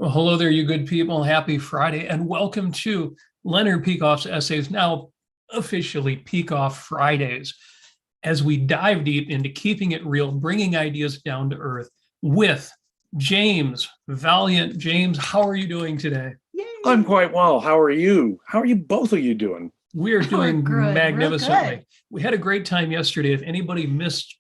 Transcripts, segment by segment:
Well, hello there, you good people. Happy Friday, and welcome to Leonard Peikoff's Essays, now officially Peikoff Fridays, as we dive deep into keeping it real, bringing ideas down to earth with James Valliant. James, how are you doing today? Yay. I'm quite well. How are you? How are you both of you doing? We are doing good, magnificently. We had a great time yesterday. If anybody missed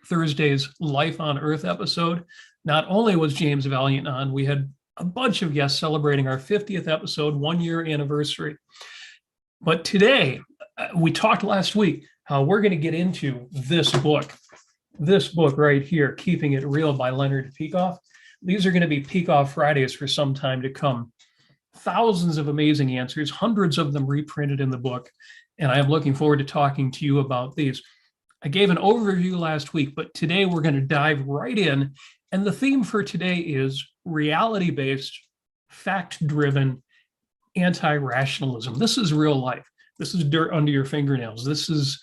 Thursday's Life on Earth episode, not only was James Valliant on, we had a bunch of guests celebrating our 50th episode, 1 year anniversary. But today, we talked last week how we're going to get into this book right here, Keeping It Real by Leonard Peikoff. These are going to be Peikoff Fridays for some time to come. Thousands of amazing answers, hundreds of them reprinted in the book. And I am looking forward to talking to you about these. I gave an overview last week, but today we're going to dive right in. And the theme for today is reality-based, fact-driven anti-rationalism. This is real life. This is dirt under your fingernails. This is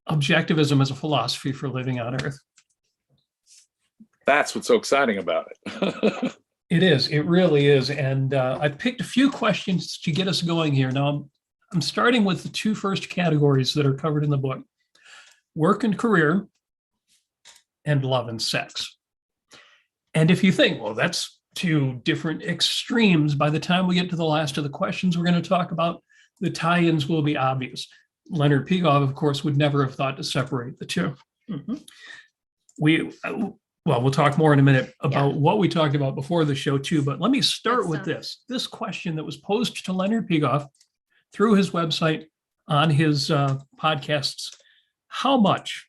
objectivism as a philosophy for living on Earth. That's what's so exciting about it. It is. It really is. And I picked a few questions to get us going here. Now, I'm starting with the two first categories that are covered in the book: work and career, and love and sex. And if you think, well, that's two different extremes, by the time we get to the last of the questions we're going to talk about, the tie-ins will be obvious. Leonard Peikoff, of course, would never have thought to separate the two. Mm-hmm. We'll talk more in a minute about what we talked about before the show too, but let me start with this question that was posed to Leonard Peikoff through his website, on his podcasts. How much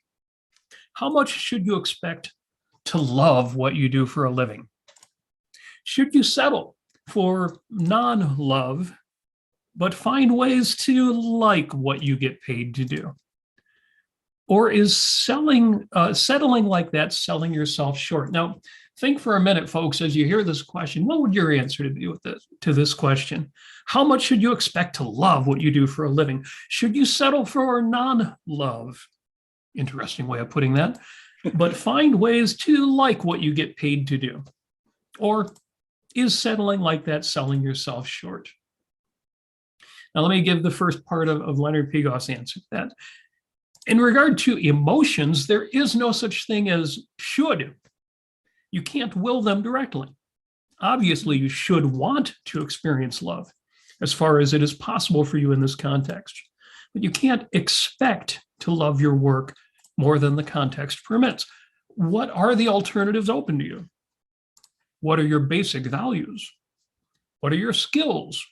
should you expect to love what you do for a living? Should you settle for non-love, but find ways to like what you get paid to do? Or is settling like that selling yourself short? Now, think for a minute, folks, as you hear this question, what would your answer be to this question? How much should you expect to love what you do for a living? Should you settle for non-love? Interesting way of putting that. But find ways to like what you get paid to do. Or is settling like that selling yourself short? Now, let me give the first part of Leonard Peikoff's answer to that. In regard to emotions, there is no such thing as should. You can't will them directly. Obviously, you should want to experience love as far as it is possible for you in this context. But you can't expect to love your work more than the context permits. What are the alternatives open to you? What are your basic values? What are your skills?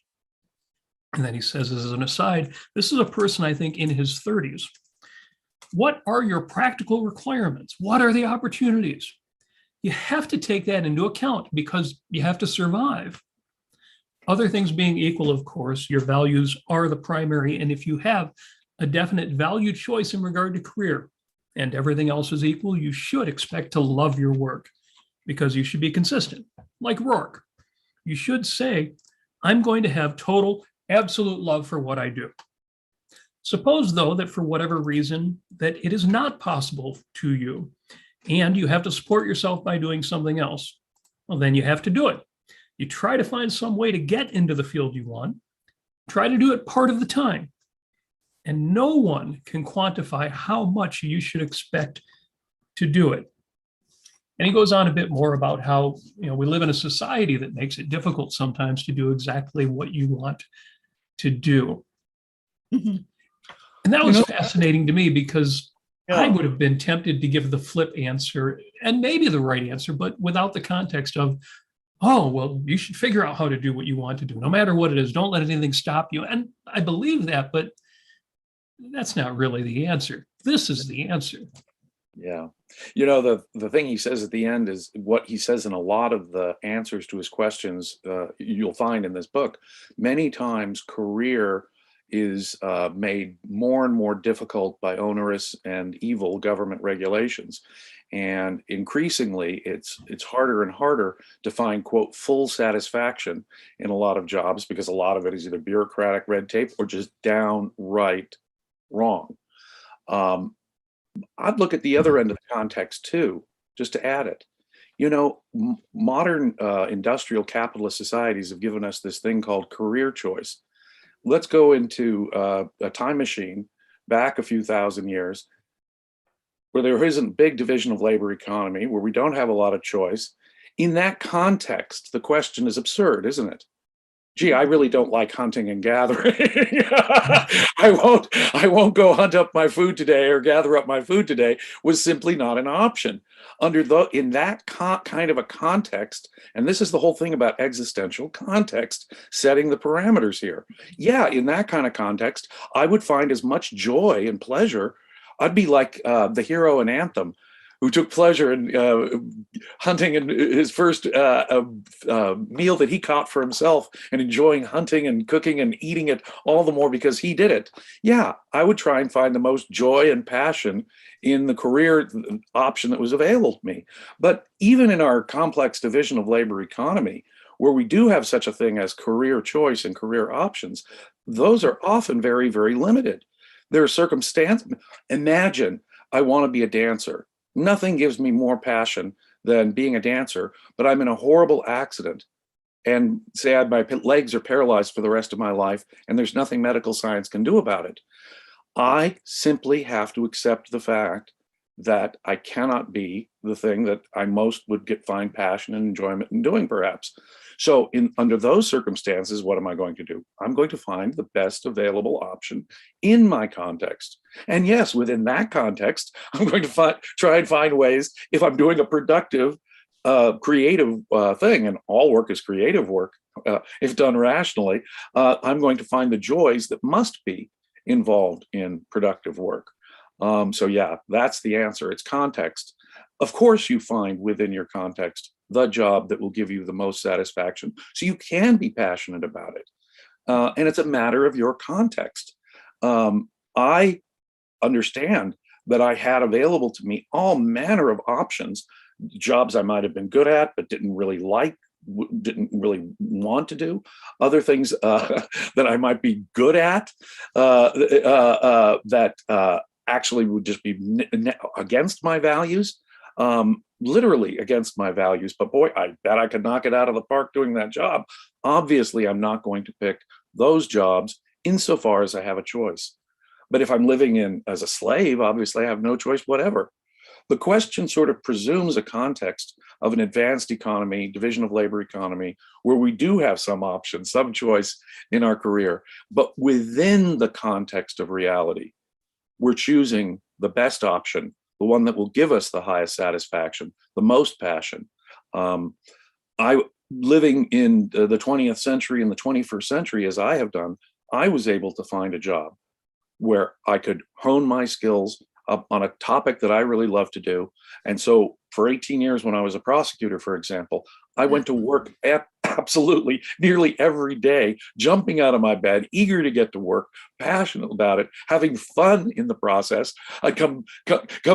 And then he says, as an aside, this is a person, I think, in his 30s. What are your practical requirements? What are the opportunities? You have to take that into account because you have to survive. Other things being equal, of course, your values are the primary. And if you have a definite value choice in regard to career and everything else is equal, you should expect to love your work because you should be consistent. Like Rourke, you should say, I'm going to have total, absolute love for what I do. Suppose, though, that for whatever reason, that it is not possible to you, and you have to support yourself by doing something else. Well, then you have to do it. You try to find some way to get into the field you want. Try to do it part of the time. And no one can quantify how much you should expect to do it. And he goes on a bit more about how, we live in a society that makes it difficult sometimes to do exactly what you want to do. Mm-hmm. And that was fascinating to me because I would have been tempted to give the flip answer and maybe the right answer, but without the context of, oh, well, you should figure out how to do what you want to do, no matter what it is. Don't let anything stop you. And I believe that, but that's not really the answer. This is the answer. Yeah. The thing he says at the end is what he says in a lot of the answers to his questions you'll find in this book. Many times career is made more and more difficult by onerous and evil government regulations. And increasingly, it's harder and harder to find, quote, full satisfaction in a lot of jobs because a lot of it is either bureaucratic red tape or just downright wrong. I'd look at the other end of the context too, just to add it. Modern industrial capitalist societies have given us this thing called career choice. Let's go into a time machine back a few thousand years where there isn't big division of labor economy, where we don't have a lot of choice. In that context, the question is absurd, isn't it? Gee, I really don't like hunting and gathering. I won't go hunt up my food today or gather up my food today was simply not an option. In that kind of a context, and this is the whole thing about existential context, setting the parameters here. Yeah, in that kind of context, I would find as much joy and pleasure. I'd be like the hero in Anthem, who took pleasure in hunting in his first meal that he caught for himself, and enjoying hunting and cooking and eating it all the more because he did it. Yeah, I would try and find the most joy and passion in the career option that was available to me. But even in our complex division of labor economy, where we do have such a thing as career choice and career options, those are often very, very limited. There are circumstances. Imagine I want to be a dancer. Nothing gives me more passion than being a dancer, but I'm in a horrible accident and say my legs are paralyzed for the rest of my life and there's nothing medical science can do about it. I simply have to accept the fact that I cannot be the thing that I most would find passion and enjoyment in doing, perhaps. So under those circumstances, what am I going to do? I'm going to find the best available option in my context. And yes, within that context, I'm going to try and find ways, if I'm doing a productive, creative thing, and all work is creative work, if done rationally, I'm going to find the joys that must be involved in productive work. So yeah, that's the answer. It's context. Of course, you find within your context the job that will give you the most satisfaction, so you can be passionate about it. And it's a matter of your context. I understand that I had available to me all manner of options, jobs I might have been good at but didn't really like, didn't really want to do, other things that I might be good at that actually would just be against my values, literally against my values. But boy, I bet I could knock it out of the park doing that job. Obviously, I'm not going to pick those jobs insofar as I have a choice. But if I'm living in as a slave, obviously I have no choice whatever. The question sort of presumes a context of an advanced economy, division of labor economy, where we do have some option, some choice in our career. But within the context of reality, we're choosing the best option, the one that will give us the highest satisfaction, the most passion. Living in the 20th century and the 21st century, as I have done, I was able to find a job where I could hone my skills up on a topic that I really love to do. And so for 18 years, when I was a prosecutor, for example, I went to work absolutely nearly every day, jumping out of my bed, eager to get to work, passionate about it, having fun in the process. I'd come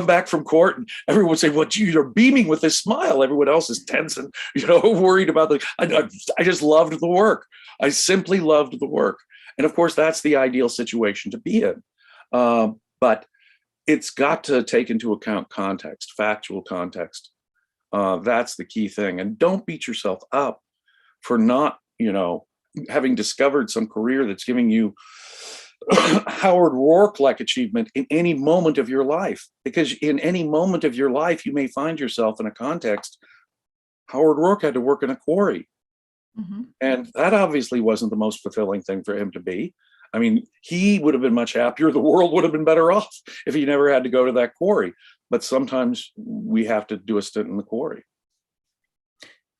back from court and everyone would say, well, gee, you're beaming with this smile. Everyone else is tense and, worried about I just loved the work. I simply loved the work. And of course, that's the ideal situation to be in. But it's got to take into account context, factual context. That's the key thing. And don't beat yourself up for not, having discovered some career that's giving you Howard Rourke-like achievement in any moment of your life. Because in any moment of your life, you may find yourself in a context. Howard Rourke had to work in a quarry. Mm-hmm. And that obviously wasn't the most fulfilling thing for him to be. I mean, he would have been much happier. The world would have been better off if he never had to go to that quarry. But sometimes we have to do a stint in the quarry.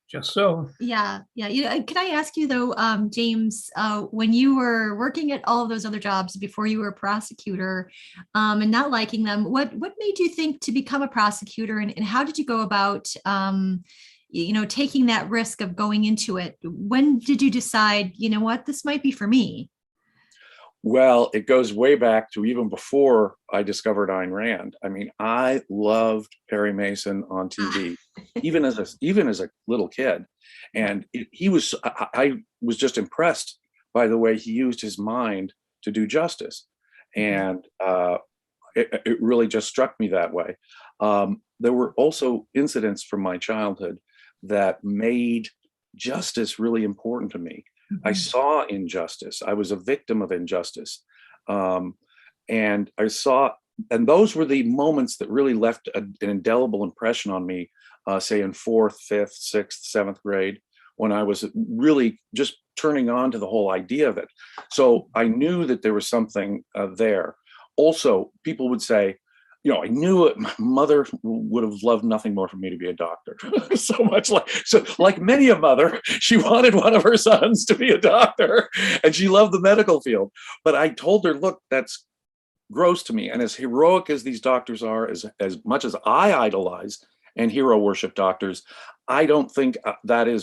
Just so. Yeah. Can I ask you though, James, when you were working at all of those other jobs before you were a prosecutor, and not liking them, what made you think to become a prosecutor, and how did you go about taking that risk of going into it? When did you decide, this might be for me? Well, it goes way back to even before I discovered Ayn Rand. I mean, I loved Perry Mason on TV, even as a little kid, and I was just impressed by the way he used his mind to do justice, and it really just struck me that way. there were also incidents from my childhood that made justice really important to me. I saw injustice. I was a victim of injustice. And I saw, and those were the moments that really left an indelible impression on me, say in 4th, 5th, 6th, 7th grade, when I was really just turning on to the whole idea of it. So I knew that there was something there. Also, people would say, I knew it. My mother would have loved nothing more for me to be a doctor. Like many a mother, she wanted one of her sons to be a doctor, and she loved the medical field. But I told her, look, that's gross to me. And as heroic as these doctors are, as much as I idolize and hero worship doctors, I don't think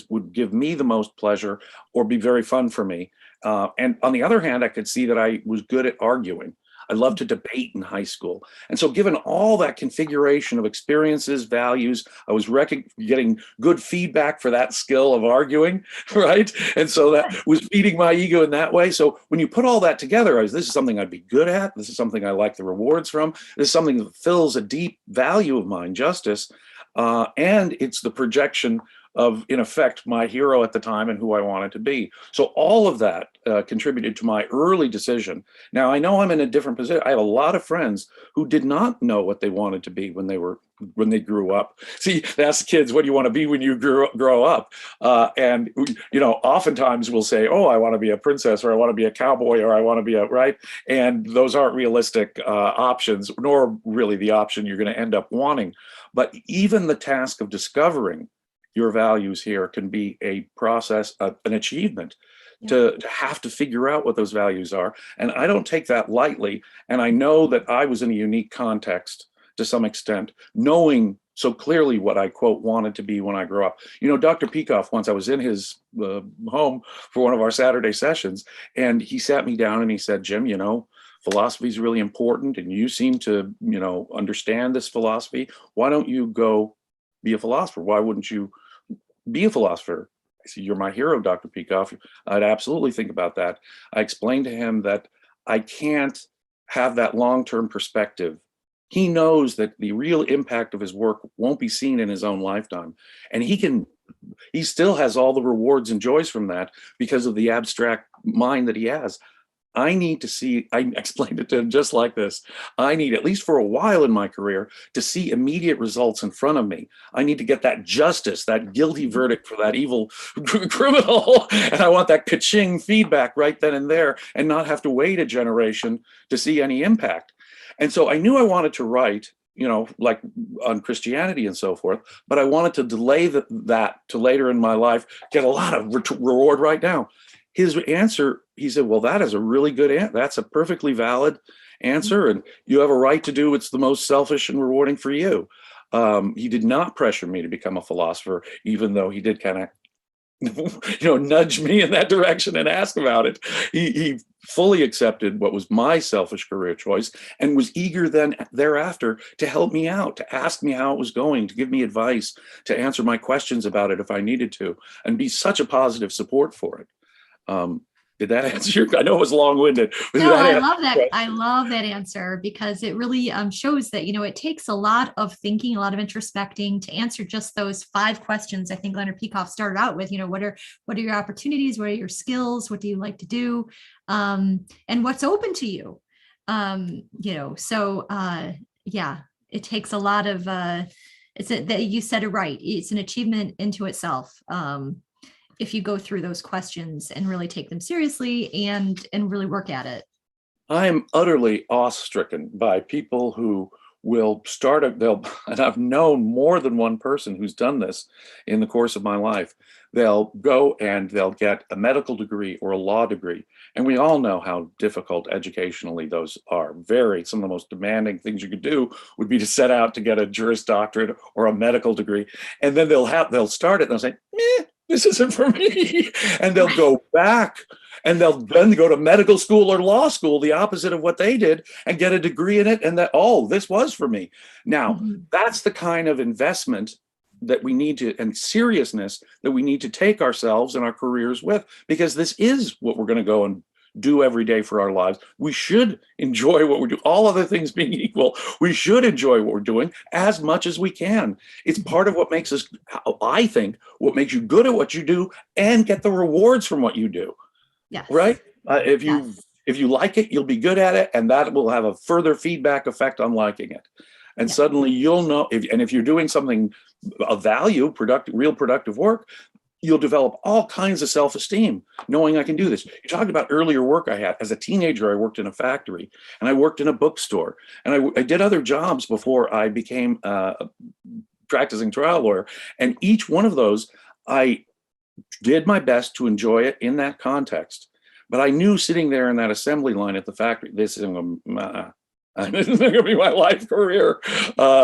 would give me the most pleasure or be very fun for me. And on the other hand, I could see that I was good at arguing. I loved to debate in high school. And so given all that configuration of experiences, values, I was getting good feedback for that skill of arguing, right? And so that was feeding my ego in that way. So when you put all that together, this is something I'd be good at. This is something I like the rewards from. This is something that fills a deep value of mine, justice. And it's the projection of, in effect, my hero at the time and who I wanted to be. So all of that contributed to my early decision. Now, I know I'm in a different position. I have a lot of friends who did not know what they wanted to be when they grew up. See, they ask kids, what do you want to be when you grow up? And oftentimes we'll say, oh, I want to be a princess, or I want to be a cowboy, or I want to be right? And those aren't realistic options, nor really the option you're going to end up wanting. But even the task of discovering your values here can be a process, an achievement. To have to figure out what those values are. And I don't take that lightly. And I know that I was in a unique context to some extent, knowing so clearly what I, quote, wanted to be when I grew up. Dr. Peikoff, once I was in his home for one of our Saturday sessions, and he sat me down and he said, Jim, philosophy is really important, and you seem to, understand this philosophy. Why don't you go be a philosopher? Why wouldn't you be a philosopher? I said, you're my hero, Dr. Peikoff. I'd absolutely think about that. I explained to him that I can't have that long-term perspective. He knows that the real impact of his work won't be seen in his own lifetime. And he still has all the rewards and joys from that because of the abstract mind that he has. I need to see, I explained it to him just like this. I need, at least for a while in my career, to see immediate results in front of me. I need to get that justice, that guilty verdict for that evil criminal. And I want that ka-ching feedback right then and there, and not have to wait a generation to see any impact. And so I knew I wanted to write, like on Christianity and so forth, but I wanted to delay that to later in my life, get a lot of reward right now. His answer, he said, well, that is a really good answer. That's a perfectly valid answer. And you have a right to do what's the most selfish and rewarding for you. He did not pressure me to become a philosopher, even though he did kind of, nudge me in that direction and ask about it. He fully accepted what was my selfish career choice and was eager then thereafter to help me out, to ask me how it was going, to give me advice, to answer my questions about it if I needed to, and be such a positive support for it. Did that answer your? I know it was long-winded. No, I love that. I love that answer, because it really shows that, it takes a lot of thinking, a lot of introspecting to answer just those 5 questions. I think Leonard Peikoff started out with, what are your opportunities? What are your skills? What do you like to do? And what's open to you? It takes a lot of, that you said it right. It's an achievement into itself. If you go through those questions and really take them seriously and really work at it. I am utterly awe-stricken by people who will and I've known more than one person who's done this in the course of my life. They'll go and they'll get a medical degree or a law degree. And we all know how difficult educationally those are. Some of the most demanding things you could do would be to set out to get a Juris Doctorate or a medical degree. And then they'll start it and they'll say, this isn't for me. And they'll go back and they'll then go to medical school or law school, the opposite of what they did, and get a degree in it. And this was for me. Now, that's the kind of investment that we need to, and seriousness that we need to take ourselves and our careers with, because this is what we're going to go and do every day for our lives. We should enjoy what we're doing. All other things being equal, we should enjoy what we're doing as much as we can. It's part of what makes us, I think, what makes you good at what you do and get the rewards from what you do. Yes. Right? If you Yes. if you like it, you'll be good at it, and that will have a further feedback effect on liking it. And Yeah. suddenly you'll know, if you're doing something of value, real productive work, you'll develop all kinds of self-esteem, knowing I can do this. You talked about earlier work I had. As a teenager, I worked in a factory, and I worked in a bookstore, and I did other jobs before I became a practicing trial lawyer. And each one of those, I did my best to enjoy it in that context. But I knew sitting there in that assembly line at the factory, this isn't going to be my life career.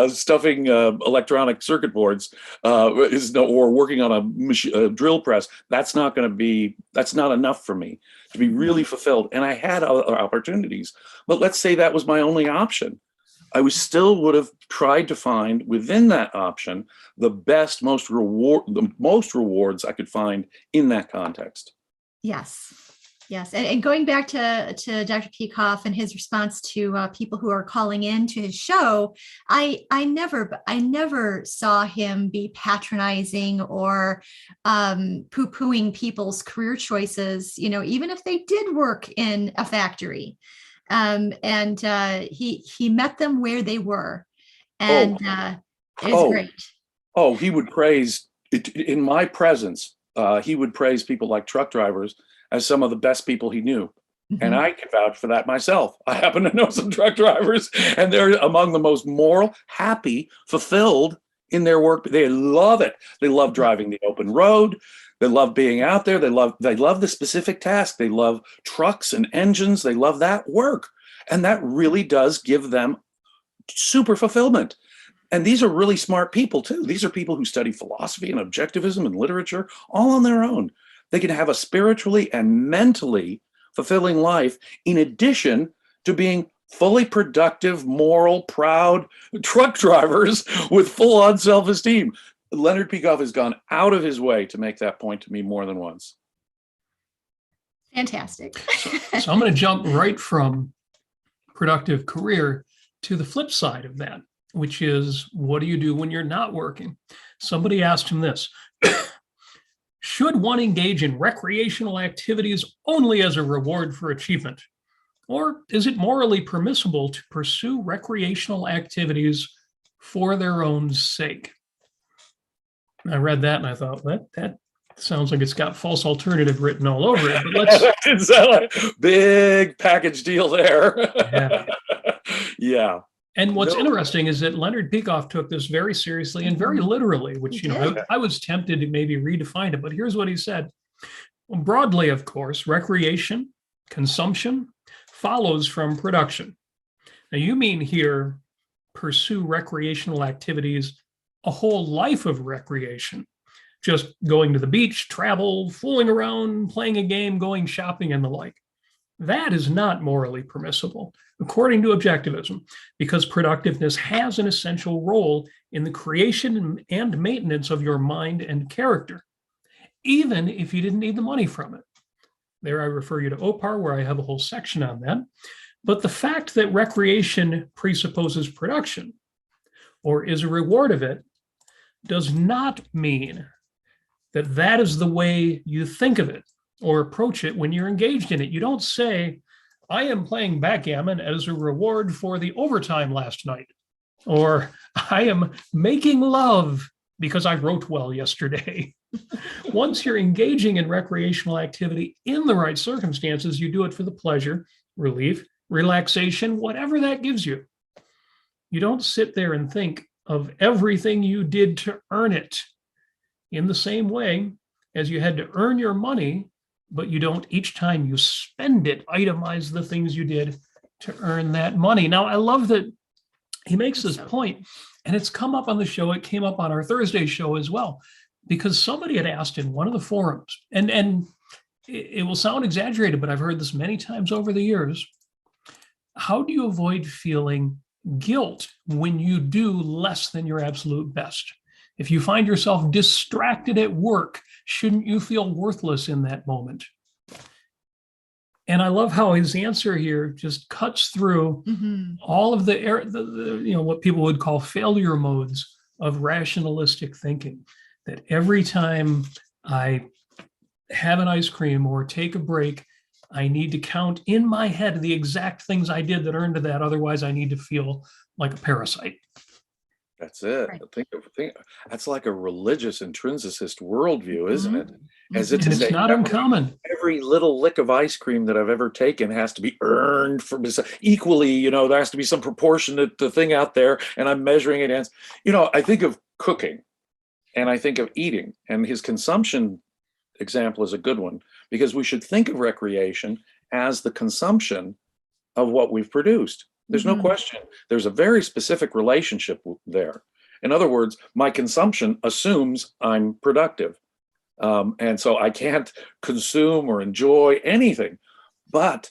Stuffing electronic circuit boards or working on a drill press. That's not enough for me to be really fulfilled. And I had other opportunities, but let's say that was my only option. I would have tried to find within that option the most rewards I could find in that context. Yes. Yes. And going back to Dr. Peikoff and his response to people who are calling in to his show, I never saw him be patronizing or poo-pooing people's career choices, even if they did work in a factory. He met them where they were. And it was great. Oh, he would praise it in my presence. He would praise people like truck drivers as some of the best people he knew. Mm-hmm. And I can vouch for that myself. I happen to know some truck drivers, and they're among the most moral, happy, fulfilled in their work. They love it. They love driving the open road. They love being out there. They love the specific task. They love trucks and engines. They love that work. And that really does give them super fulfillment. And these are really smart people too. These are people who study philosophy and objectivism and literature all on their own. They can have a spiritually and mentally fulfilling life in addition to being fully productive, moral, proud truck drivers with full-on self-esteem. Leonard Peikoff has gone out of his way to make that point to me more than once. Fantastic. So I'm going to jump right from productive career to the flip side of that, which is, what do you do when you're not working? Somebody asked him this. Should one engage in recreational activities only as a reward for achievement? Or is it morally permissible to pursue recreational activities for their own sake? I read that and I thought, that sounds like it's got false alternative written all over it. But let's it's a big package deal there. Yeah. Yeah. And what's interesting is that Leonard Peikoff took this very seriously and very literally, which, I was tempted to maybe redefine it, but here's what he said. Well, broadly, of course, recreation, consumption follows from production. Now, you mean here pursue recreational activities, a whole life of recreation, just going to the beach, travel, fooling around, playing a game, going shopping, and the like. That is not morally permissible, according to objectivism, because productiveness has an essential role in the creation and maintenance of your mind and character, even if you didn't need the money from it. There I refer you to OPAR, where I have a whole section on that. But the fact that recreation presupposes production or is a reward of it does not mean that that is the way you think of it or approach it when you're engaged in it. You don't say, I am playing backgammon as a reward for the overtime last night, or I am making love because I wrote well yesterday. Once you're engaging in recreational activity in the right circumstances, you do it for the pleasure, relief, relaxation, whatever that gives you. You don't sit there and think of everything you did to earn it in the same way as you had to earn your money, but you don't, each time you spend it, itemize the things you did to earn that money. Now, I love that he makes this point, and it's come up on the show. It came up on our Thursday show as well, because somebody had asked in one of the forums, and it will sound exaggerated, but I've heard this many times over the years. How do you avoid feeling guilt when you do less than your absolute best? If you find yourself distracted at work, shouldn't you feel worthless in that moment? And I love how his answer here just cuts through all of the what people would call failure modes of rationalistic thinking. That every time I have an ice cream or take a break, I need to count in my head the exact things I did that earned that. Otherwise, I need to feel like a parasite. That's it. Right. Think that's like a religious intrinsicist worldview, isn't it? As if And to it's say not uncommon. every little lick of ice cream that I've ever taken has to be earned from equally, there has to be some proportionate thing out there, and I'm measuring it against, I think of cooking and I think of eating, and his consumption example is a good one, because we should think of recreation as the consumption of what we've produced. There's no question. There's a very specific relationship there. In other words, my consumption assumes I'm productive. And so I can't consume or enjoy anything. But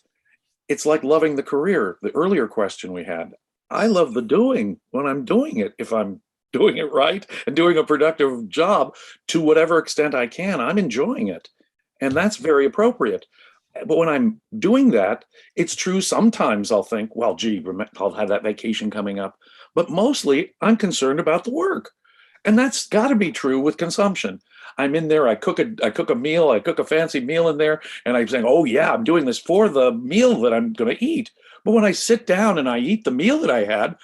it's like loving the career, the earlier question we had. I love the doing when I'm doing it. If I'm doing it right and doing a productive job to whatever extent I can, I'm enjoying it. And that's very appropriate. But when I'm doing that, it's true. Sometimes I'll think, well, gee, I'll have that vacation coming up. But mostly I'm concerned about the work. And that's got to be true with consumption. I'm in there, I cook a meal, I cook a fancy meal in there, and I'm saying, oh yeah, I'm doing this for the meal that I'm going to eat. But when I sit down and I eat the meal that I had,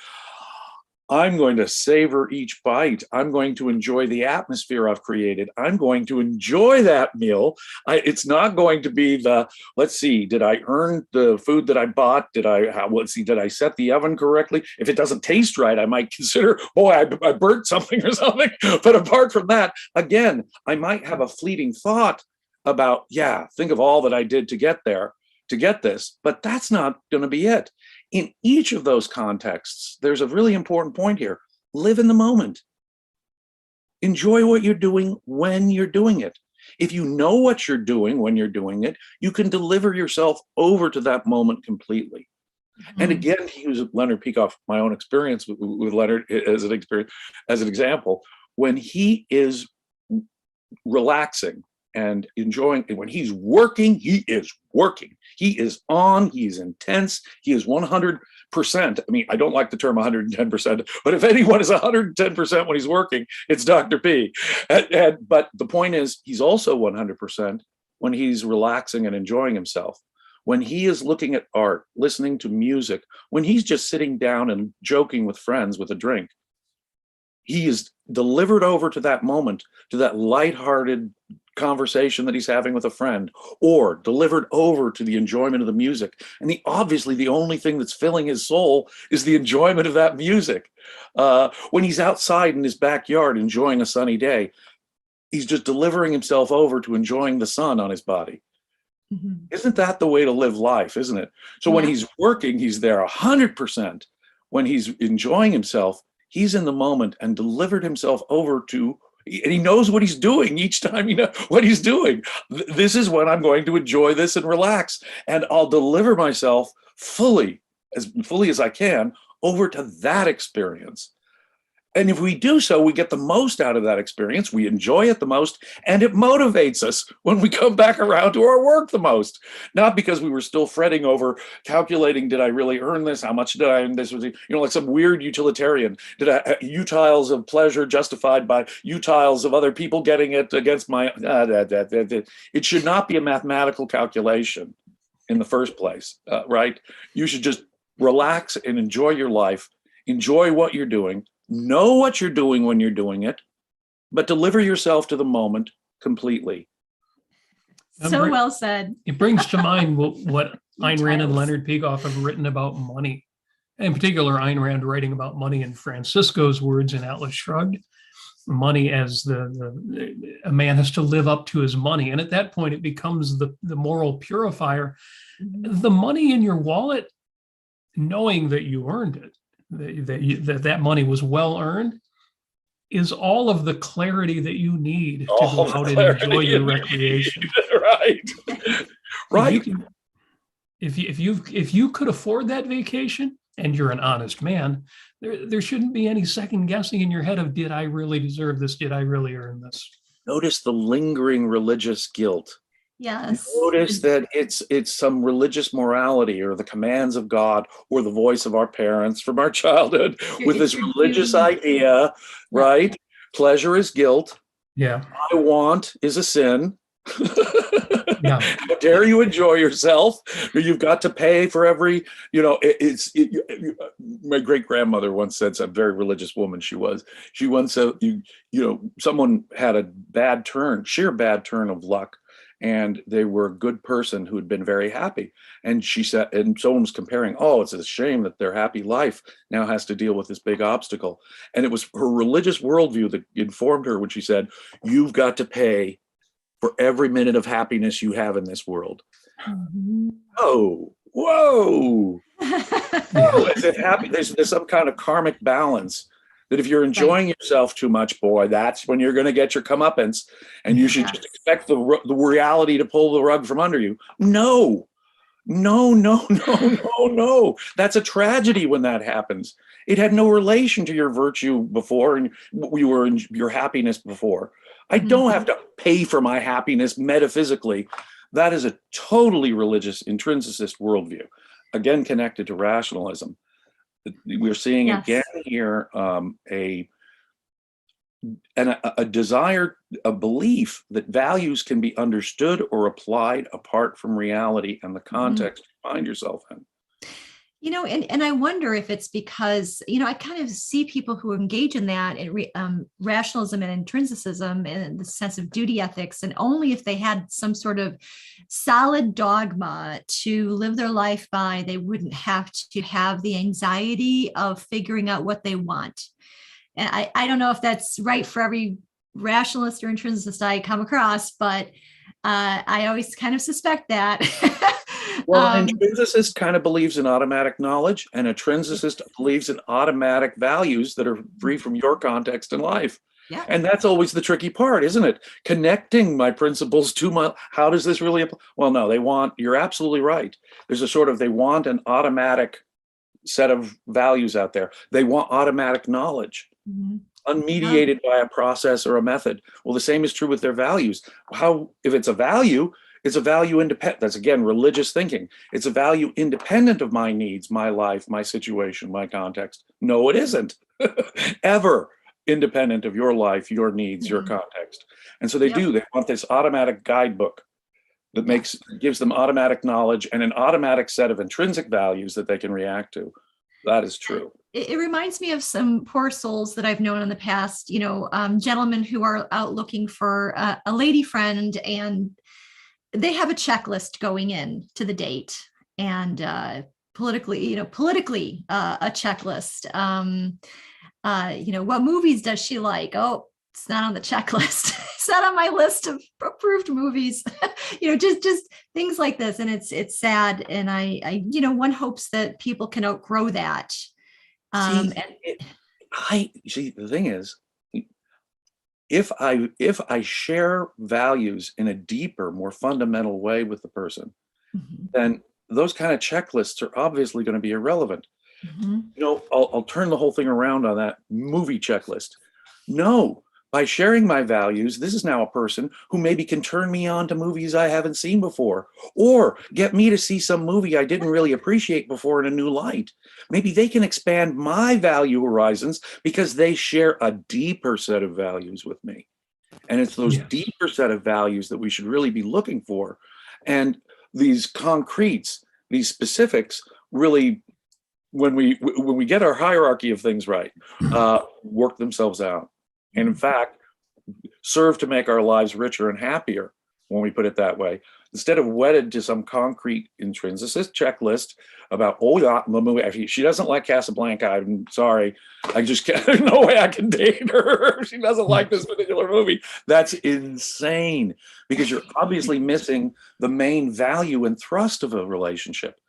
I'm going to savor each bite. I'm going to enjoy the atmosphere I've created. I'm going to enjoy that meal. It's not going to be let's see, did I earn the food that I bought? Did I set the oven correctly? If it doesn't taste right, I might consider, I burnt something or something. But apart from that, again, I might have a fleeting thought about, think of all that I did to get there, to get this, but that's not going to be it. In each of those contexts, there's a really important point here. Live in the moment. Enjoy what you're doing when you're doing it. If you know what you're doing when you're doing it, you can deliver yourself over to that moment completely. And again, to use Leonard Peikoff, my own experience with Leonard as an example, when he is relaxing and enjoying, and when he's working, he is working. He is on, he's intense, he is 100%. I mean, I don't like the term 110%, but if anyone is 110% when he's working, it's Dr. P. But the point is, he's also 100% when he's relaxing and enjoying himself. When he is looking at art, listening to music, when he's just sitting down and joking with friends with a drink, he is delivered over to that moment, to that lighthearted conversation that he's having with a friend, or delivered over to the enjoyment of the music. And obviously the only thing that's filling his soul is the enjoyment of that music. When he's outside in his backyard enjoying a sunny day, he's just delivering himself over to enjoying the sun on his body. Isn't that the way to live life, isn't it? So when he's working, he's there 100%. When he's enjoying himself, he's in the moment and delivered himself over to, and he knows what he's doing each time, what he's doing. This is when I'm going to enjoy this and relax, and I'll deliver myself fully as I can over to that experience. And if we do so, we get the most out of that experience. We enjoy it the most, and it motivates us when we come back around to our work the most. Not because we were still fretting over calculating, did I really earn this? How much did I earn this? Was like some weird utilitarian. Did utiles of pleasure justified by utiles of other people getting it against my? It should not be a mathematical calculation in the first place, right? You should just relax and enjoy your life. Enjoy what you're doing. Know what you're doing when you're doing it, but deliver yourself to the moment completely. So well said. It brings to mind what Ayn Rand and Leonard Peikoff have written about money. In particular, Ayn Rand writing about money in Francisco's words in Atlas Shrugged. Money as a man has to live up to his money. And at that point, it becomes the moral purifier. The money in your wallet, knowing that you earned it, that money was well earned, is all of the clarity that you need to go out and enjoy your recreation. Right. If you could afford that vacation and you're an honest man, there shouldn't be any second guessing in your head of, did I really deserve this? Did I really earn this? Notice the lingering religious guilt Yes. Notice that it's some religious morality or the commands of God or the voice of our parents from our childhood with It's this your religious duty. idea, right? Pleasure is guilt. Yeah. I want is a sin. Yeah. How dare you enjoy yourself? You've got to pay for every, my great grandmother once said, a very religious woman she was. She once said, someone had a sheer bad turn of luck, and they were a good person who had been very happy. And she said, and someone was comparing, oh, it's a shame that their happy life now has to deal with this big obstacle. And it was her religious worldview that informed her when she said, you've got to pay for every minute of happiness you have in this world. Oh, whoa. Oh, is it happy? There's some kind of karmic balance that if you're enjoying yourself too much, boy, that's when you're going to get your comeuppance, and you should just expect the reality to pull the rug from under you. No. That's a tragedy when that happens. It had no relation to your virtue before, and you were in your happiness before. I don't have to pay for my happiness metaphysically. That is a totally religious, intrinsicist worldview, again connected to rationalism. We're seeing again here a desire, a belief that values can be understood or applied apart from reality and the context you find yourself in. And I wonder if it's because, I kind of see people who engage in that rationalism and intrinsicism and the sense of duty ethics, and only if they had some sort of solid dogma to live their life by, they wouldn't have to have the anxiety of figuring out what they want. And I don't know if that's right for every rationalist or intrinsicist I come across, but I always kind of suspect that. Well, an intrinsicist kind of believes in automatic knowledge, and a trinsicist believes in automatic values that are free from your context in life. Yeah. And that's always the tricky part, isn't it? Connecting my principles to how does this really apply? Well, no, you're absolutely right. There's they want an automatic set of values out there. They want automatic knowledge, unmediated by a process or a method. Well, the same is true with their values. If it's a value, it's a value independent. That's again religious thinking. It's a value independent of my needs, my life, my situation, my context. No, it isn't. Ever independent of your life, your needs, your context. And so they want this automatic guidebook that gives them automatic knowledge and an automatic set of intrinsic values that they can react to. That is true. It reminds me of some poor souls that I've known in the past, gentlemen who are out looking for a lady friend, and they have a checklist going in to the date, and politically a checklist. What movies does she like? Oh, it's not on the checklist. It's not on my list of approved movies. Just things like this, and it's sad. And I one hopes that people can outgrow that. The thing is, if I share values in a deeper, more fundamental way with the person, then those kind of checklists are obviously going to be irrelevant. I'll turn the whole thing around on that movie checklist. No, by sharing my values, this is now a person who maybe can turn me on to movies I haven't seen before, or get me to see some movie I didn't really appreciate before in a new light. Maybe they can expand my value horizons because they share a deeper set of values with me. And it's those deeper set of values that we should really be looking for. And these concretes, these specifics really, when we get our hierarchy of things right, work themselves out. And in fact, serve to make our lives richer and happier when we put it that way. Instead of wedded to some concrete intrinsicist checklist about, the movie, she doesn't like Casablanca, I'm sorry, I just can't, there's no way I can date her. She doesn't like this particular movie. That's insane, because you're obviously missing the main value and thrust of a relationship.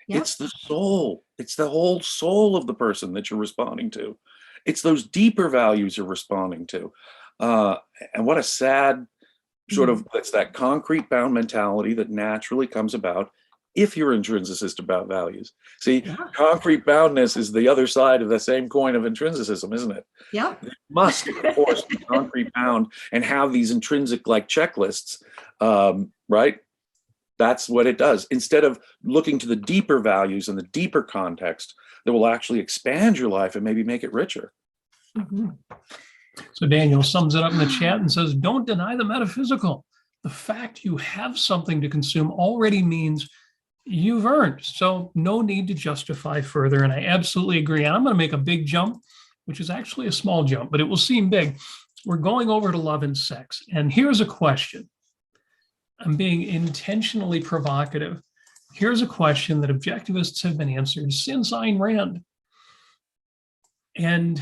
Yep. It's the soul. It's the whole soul of the person that you're responding to. It's those deeper values you're responding to. And what a sad it's that concrete bound mentality that naturally comes about if you're intrinsicist about values. See, concrete boundness is the other side of the same coin of intrinsicism, isn't it? Yeah. It must, of course, be concrete bound and have these intrinsic checklists, right? That's what it does. Instead of looking to the deeper values and the deeper context that will actually expand your life and maybe make it richer. Mhm. So Daniel sums it up in the chat and says, don't deny the metaphysical. The fact you have something to consume already means you've earned. So no need to justify further. And I absolutely agree. And I'm going to make a big jump, which is actually a small jump, but it will seem big. We're going over to love and sex. And here's a question. I'm being intentionally provocative. Here's a question that objectivists have been answered since Ayn Rand. And,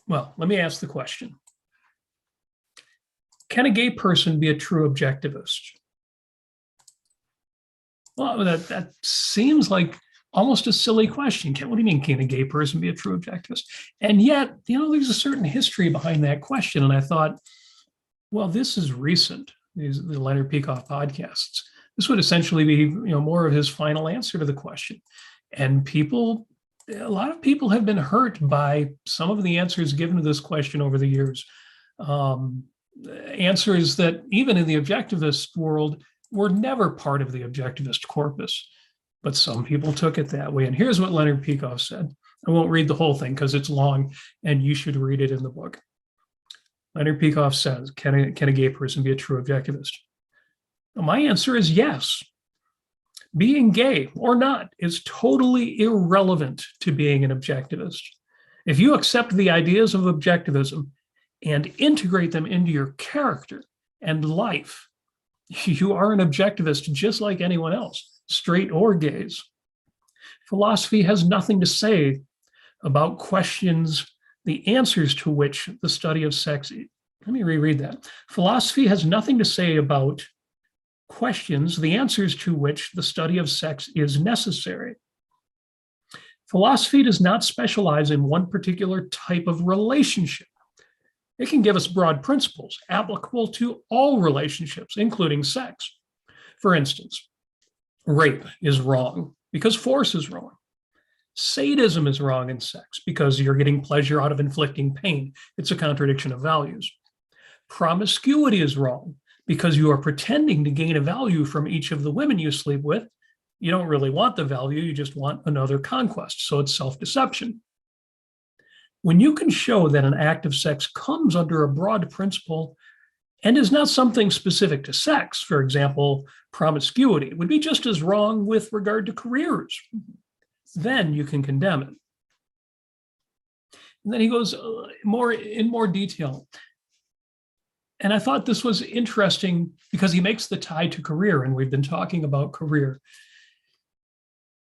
well, let me ask the question. Can a gay person be a true objectivist? Well, that seems like almost a silly question. What do you mean, can a gay person be a true objectivist? And yet, there's a certain history behind that question. And I thought, well, this is recent. The Leonard Peikoff podcasts. This would essentially be, more of his final answer to the question. And a lot of people have been hurt by some of the answers given to this question over the years. Answers that even in the objectivist world were never part of the objectivist corpus, but some people took it that way. And here's what Leonard Peikoff said. I won't read the whole thing because it's long and you should read it in the book. Leonard Peikoff says, can a gay person be a true objectivist? Well, my answer is yes. Being gay or not is totally irrelevant to being an objectivist. If you accept the ideas of objectivism and integrate them into your character and life, you are an objectivist just like anyone else, straight or gays. Philosophy has nothing to say about questions, the answers to which the study of sex. Let me reread that. Philosophy has nothing to say about questions, the answers to which the study of sex is necessary. Philosophy does not specialize in one particular type of relationship. It can give us broad principles applicable to all relationships, including sex. For instance, rape is wrong because force is wrong. Sadism is wrong in sex because you're getting pleasure out of inflicting pain. It's a contradiction of values. Promiscuity is wrong because you are pretending to gain a value from each of the women you sleep with. You don't really want the value, you just want another conquest. So it's self-deception. When you can show that an act of sex comes under a broad principle and is not something specific to sex, for example, promiscuity would be just as wrong with regard to careers, then you can condemn it. And then he goes in more detail. And I thought this was interesting because he makes the tie to career, and we've been talking about career.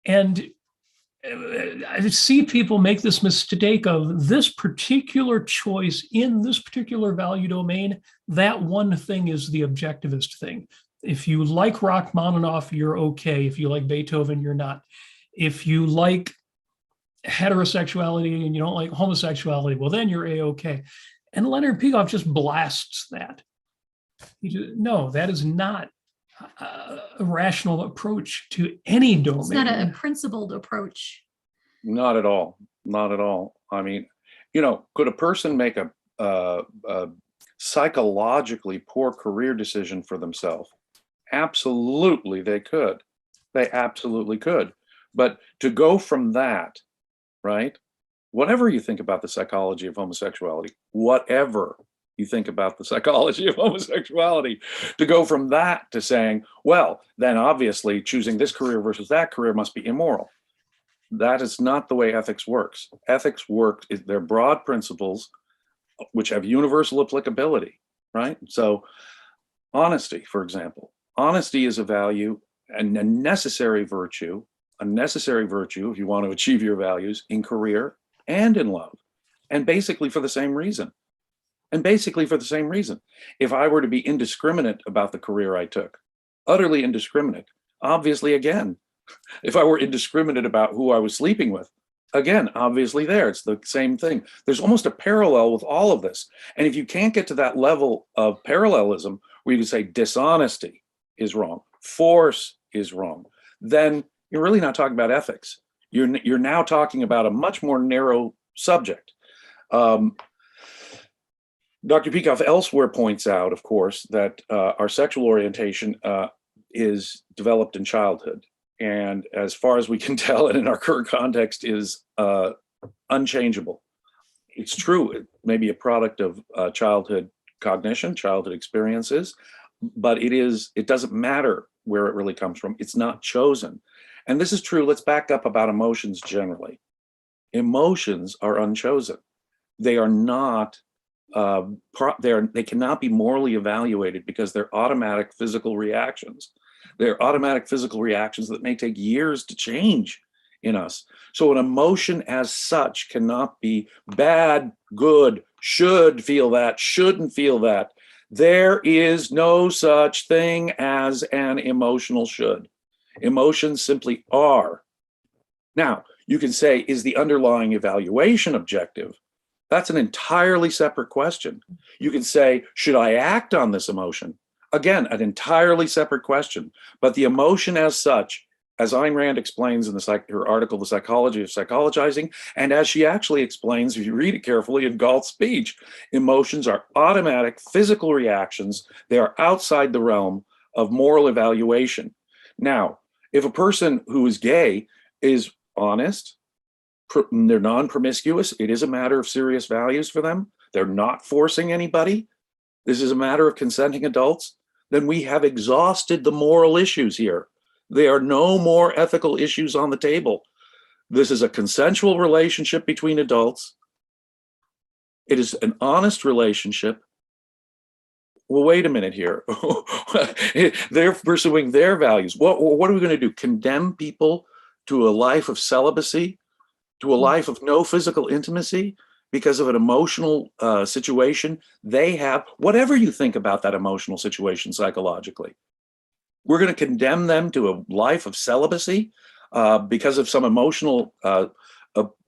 And I see people make this mistake of this particular choice in this particular value domain. That one thing is the objectivist thing. If you like Rachmaninoff, you're okay. If you like Beethoven, you're not. If you like heterosexuality and you don't like homosexuality, well, then you're A-okay. And Leonard Peikoff just blasts that. No, that is not a rational approach to any domain. It's not a principled approach. Not at all. Not at all. I mean, could a person make a psychologically poor career decision for themselves? Absolutely, they could. They absolutely could. But to go from that, right? Whatever you think about the psychology of homosexuality, whatever you think about the psychology of homosexuality, to go from that to saying, well, then obviously choosing this career versus that career must be immoral. That is not the way ethics works. Ethics work, they're broad principles which have universal applicability, right? So honesty, for example, honesty is a value and a necessary virtue if you want to achieve your values in career and in love, and basically for the same reason. If I were to be indiscriminate about the career I took, utterly indiscriminate, obviously, again, if I were indiscriminate about who I was sleeping with, again, obviously it's the same thing. There's almost a parallel with all of this. And if you can't get to that level of parallelism where you can say dishonesty is wrong, force is wrong, then you're really not talking about ethics. You're now talking about a much more narrow subject. Dr. Peikoff elsewhere points out, of course, that our sexual orientation is developed in childhood. And as far as we can tell, and in our current context, is unchangeable. It's true, it may be a product of childhood cognition, childhood experiences, but it doesn't matter where it really comes from. It's not chosen. And this is true. Let's back up about emotions generally. Emotions are unchosen. They are not, they cannot be morally evaluated because they're automatic physical reactions. They're automatic physical reactions that may take years to change in us. So an emotion as such cannot be bad, good, should feel that, shouldn't feel that. There is no such thing as an emotional should. Emotions simply are. Now, you can say, is the underlying evaluation objective? That's an entirely separate question. You can say, should I act on this emotion? Again, an entirely separate question. But the emotion as such, as Ayn Rand explains in her article, The Psychology of Psychologizing, and as she actually explains, if you read it carefully in Galt's speech, emotions are automatic physical reactions. They are outside the realm of moral evaluation. Now, if a person who is gay is honest, they're non-promiscuous, it is a matter of serious values for them, they're not forcing anybody, this is a matter of consenting adults, then we have exhausted the moral issues here. There are no more ethical issues on the table. This is a consensual relationship between adults. It is an honest relationship. Well, wait a minute here. They're pursuing their values. What are we going to do? Condemn people to a life of celibacy, to a life of no physical intimacy because of an emotional situation they have, whatever you think about that emotional situation psychologically. We're going to condemn them to a life of celibacy because of some emotional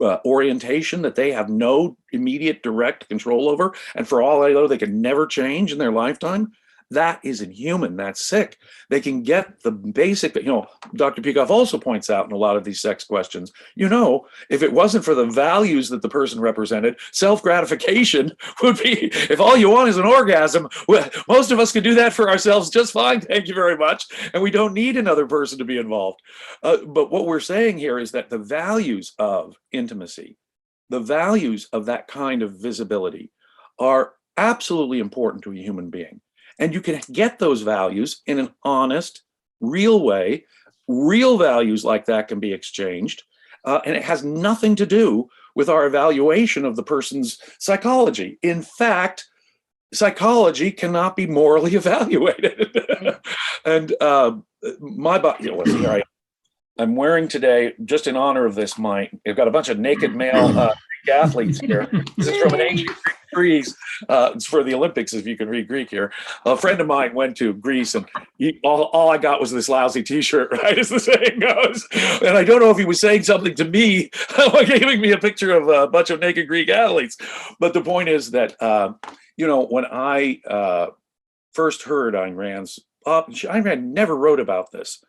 orientation that they have no immediate direct control over. And for all I know, they can never change in their lifetime. That is inhuman. That's sick. They can get the basic, Dr. Peikoff also points out in a lot of these sex questions, if it wasn't for the values that the person represented, self-gratification would be, if all you want is an orgasm, well, most of us can do that for ourselves just fine. Thank you very much. And we don't need another person to be involved. But what we're saying here is that the values of intimacy, the values of that kind of visibility are absolutely important to a human being. And you can get those values in an honest, real way. Real values like that can be exchanged. And it has nothing to do with our evaluation of the person's psychology. In fact, psychology cannot be morally evaluated. And my body, here I am. I'm wearing today, just in honor of this, I've got a bunch of naked male Greek athletes here. This is from an ancient Greece. It's for the Olympics, if you can read Greek here. A friend of mine went to Greece, and all I got was this lousy T-shirt, right, as the saying goes. And I don't know if he was saying something to me, giving me a picture of a bunch of naked Greek athletes. But the point is that, when I first heard Ayn Rand's, Ayn Rand never wrote about this,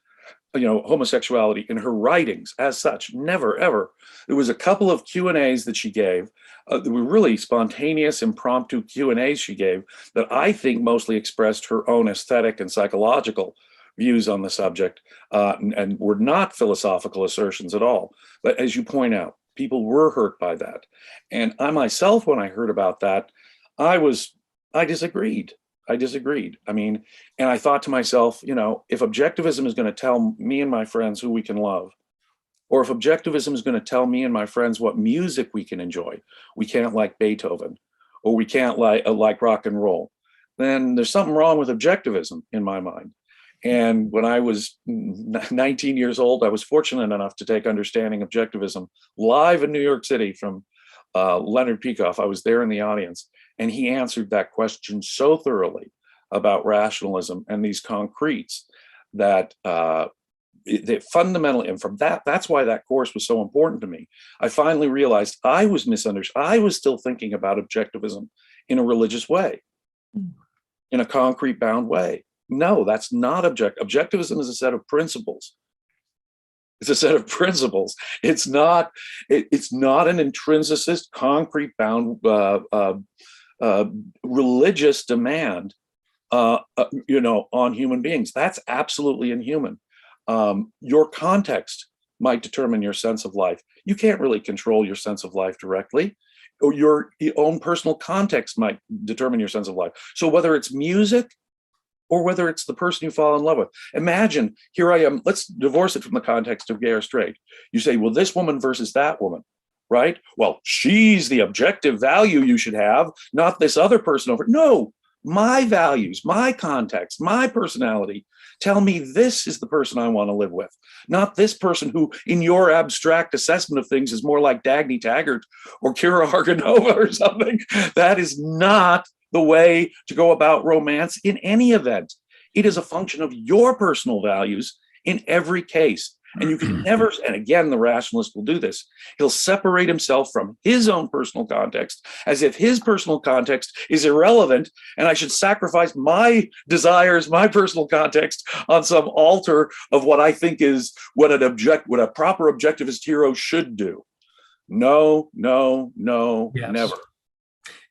homosexuality in her writings as such, never, ever. There was a couple of Q&As that she gave. They were really spontaneous, impromptu Q&As she gave that I think mostly expressed her own aesthetic and psychological views on the subject and were not philosophical assertions at all. But as you point out, people were hurt by that. And I myself, when I heard about that, I disagreed. And I thought to myself, if objectivism is going to tell me and my friends who we can love, or if objectivism is going to tell me and my friends what music we can enjoy, we can't like Beethoven, or we can't like rock and roll, then there's something wrong with objectivism in my mind. And when I was 19 years old, I was fortunate enough to take Understanding Objectivism live in New York City from Leonard Peikoff. I was there in the audience. And he answered that question so thoroughly about rationalism and these concretes that fundamentally, and from that's why that course was so important to me. I finally realized I was misunderstood. I was still thinking about objectivism in a religious way, in a concrete bound way. No, that's not objectivism is a set of principles. It's a set of principles. It's not an intrinsicist, concrete bound religious demand on human beings. That's absolutely inhuman. Your context might determine your sense of life. You can't really control your sense of life directly, or your own personal context might determine your sense of life. So whether it's music or whether it's the person you fall in love with. Imagine, here I am, let's divorce it from the context of gay or straight. You say, well, this woman versus that woman, right? Well, she's the objective value you should have, not this other person over. No, my values, my context, my personality tell me this is the person I want to live with, not this person who, in your abstract assessment of things, is more like Dagny Taggart or Kira Argonova or something. That is not the way to go about romance in any event. It is a function of your personal values in every case. And you can never, and again, the rationalist will do this. He'll separate himself from his own personal context as if his personal context is irrelevant and I should sacrifice my desires, my personal context on some altar of what I think is what a proper objectivist hero should do. No, Yes. never.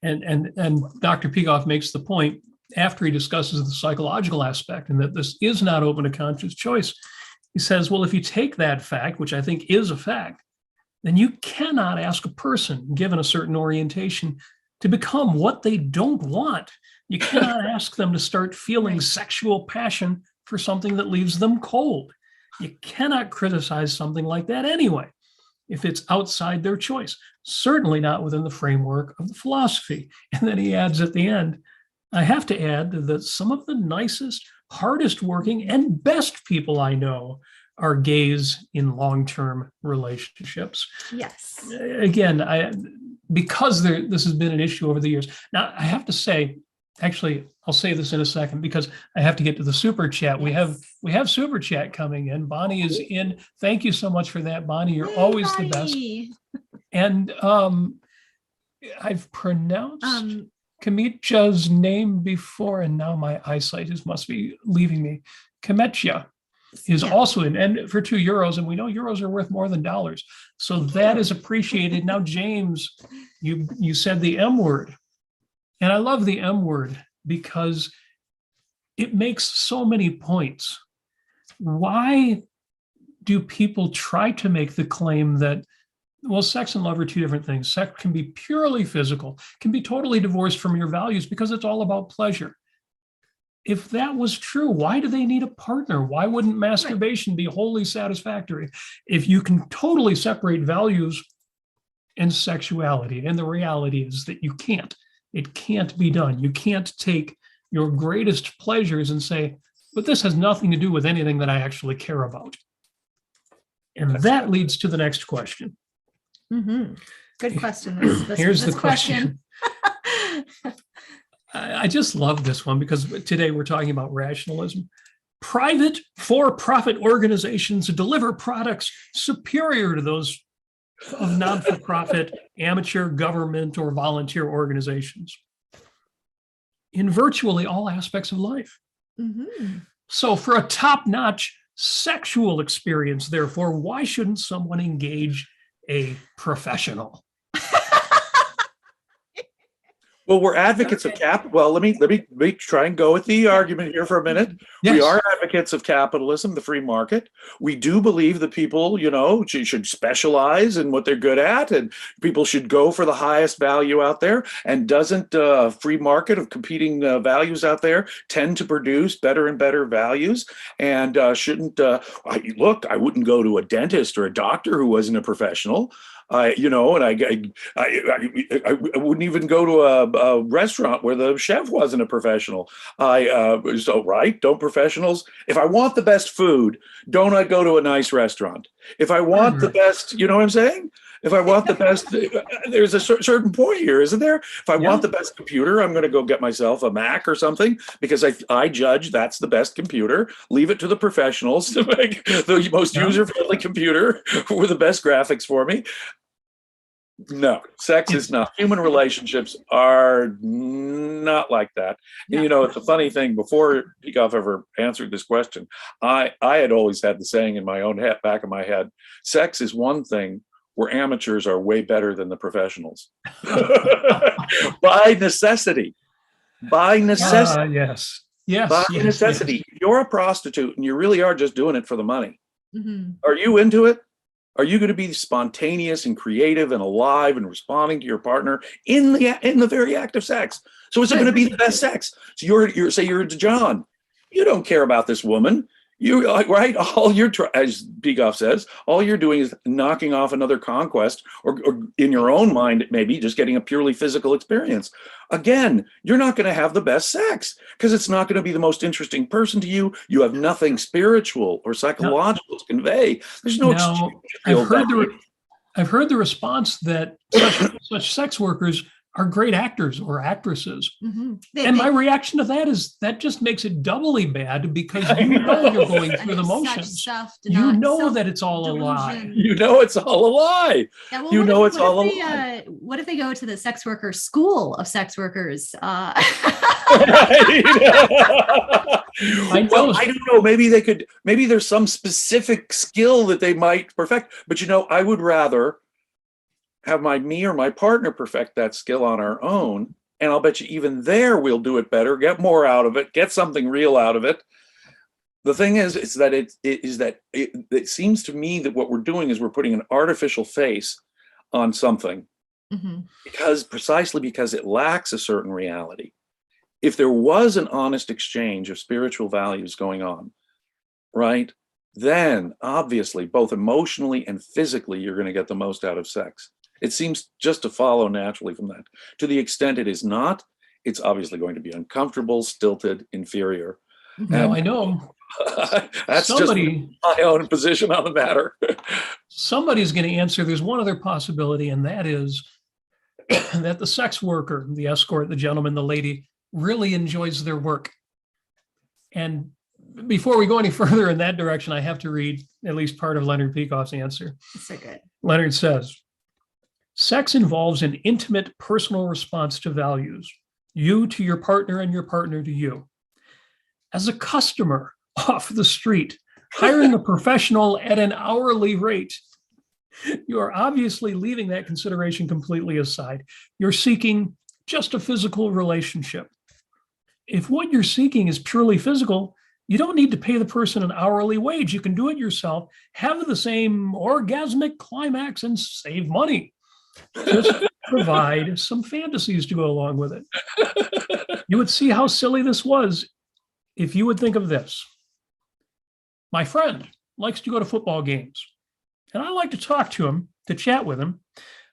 And Dr. Peikoff makes the point after he discusses the psychological aspect and that this is not open to conscious choice. He says, well, if you take that fact, which I think is a fact, then you cannot ask a person given a certain orientation to become what they don't want. You cannot ask them to start feeling sexual passion for something that leaves them cold. You cannot criticize something like that anyway, if it's outside their choice, certainly not within the framework of the philosophy. And then he adds at the end, I have to add that some of the nicest, hardest working, and best people I know are gays in long-term relationships. Yes. Again, because this has been an issue over the years. Now, I have to say, actually, I'll say this in a second because I have to get to the super chat. Yes. We have super chat coming in. Bonnie is in. Thank you so much for that, Bonnie. You're always the best. And I've pronounced Kamitja's name before, and now my eyesight must be leaving me. Kametja is also in, and for €2, and we know euros are worth more than dollars. So that is appreciated. Now, James, you said the M word, and I love the M word because it makes so many points. Why do people try to make the claim that, well, sex and love are two different things? Sex can be purely physical, can be totally divorced from your values because it's all about pleasure. If that was true, why do they need a partner? Why wouldn't masturbation be wholly satisfactory? If you can totally separate values and sexuality, and the reality is that you can't. It can't be done. You can't take your greatest pleasures and say, but this has nothing to do with anything that I actually care about. And that leads to the next question. Mm-hmm. Good question. Here's the question. I just love this one because today we're talking about rationalism. Private for-profit organizations deliver products superior to those of non-for-profit, amateur, government, or volunteer organizations in virtually all aspects of life. Mm-hmm. So for a top-notch sexual experience, therefore, why shouldn't someone engage a professional? Well, we're advocates of cap. Well, let me try and go with the argument here for a minute. Yes. We are advocates of capitalism, the free market. We do believe that people, should specialize in what they're good at, and people should go for the highest value out there. And doesn't free market of competing values out there tend to produce better and better values? And shouldn't I wouldn't go to a dentist or a doctor who wasn't a professional. I wouldn't even go to a restaurant where the chef wasn't a professional. Don't professionals? If I want the best food, don't I go to a nice restaurant? If I want the best, you know what I'm saying? If I want the best, there's a certain point here, isn't there? If I want the best computer, I'm going to go get myself a Mac or something because I judge that's the best computer. Leave it to the professionals to make the most user-friendly computer with the best graphics for me. No, sex is not. Human relationships are not like that. And, it's a funny thing. Before Peikoff ever answered this question, I had always had the saying in my own head, back of my head, sex is one thing where amateurs are way better than the professionals. By necessity. Yes. Yes. By yes, necessity. If you're a prostitute and you really are just doing it for the money, Mhm. are you into it? Are you going to be spontaneous and creative and alive and responding to your partner in the very act of sex? So is it going to be the best sex? So you're say you're John. You don't care about this woman. You right? All you're as Peikoff says, all you're doing is knocking off another conquest, or in your own mind, maybe just getting a purely physical experience. Again, you're not going to have the best sex because it's not going to be the most interesting person to you. You have nothing spiritual or psychological to convey. There's no exchange. Now, to I've feel heard better. I've heard the response that such sex workers are great actors or actresses. Mhm. And my reaction to that is that just makes it doubly bad because you know you're going And through the it's such motions. self-denial- You know that it's all a self-delusion. lie. You know it's all a lie. Yeah, well, You know it's all a what if lie. what if they go to the sex worker school of sex workers? Well, I don't know. Maybe they could. Maybe there's some specific skill that they might perfect. But you know, I would rather have me or my partner perfect that skill on our own, and I'll bet you even there we'll do it better, get more out of it, get something real out of it. The thing is that it seems to me that what we're doing is we're putting an artificial face on something Mhm. precisely because it lacks a certain reality. If there was an honest exchange of spiritual values going on, right, then obviously both emotionally and physically you're going to get the most out of sex. It seems just to follow naturally from that. To the extent it is not, it's obviously going to be uncomfortable, stilted, inferior. Now, And I know that's somebody, just my own position on the matter. somebody's going to answer. There's one other possibility, and that is that the sex worker, the escort, the gentleman, the lady, really enjoys their work. And before we go any further in that direction, I have to read at least part of Leonard Peikoff's answer. So good. Leonard says, sex involves an intimate personal response to values, you to your partner and your partner to you. As a customer off the street, hiring a professional at an hourly rate, you are obviously leaving that consideration completely aside. You're seeking just a physical relationship. If what you're seeking is purely physical, you don't need to pay the person an hourly wage. You can do it yourself, have the same orgasmic climax, and save money. Just provide some fantasies to go along with it. You would see how silly this was if you would think of this. My friend likes to go to football games, and I like to talk to him, to chat with him.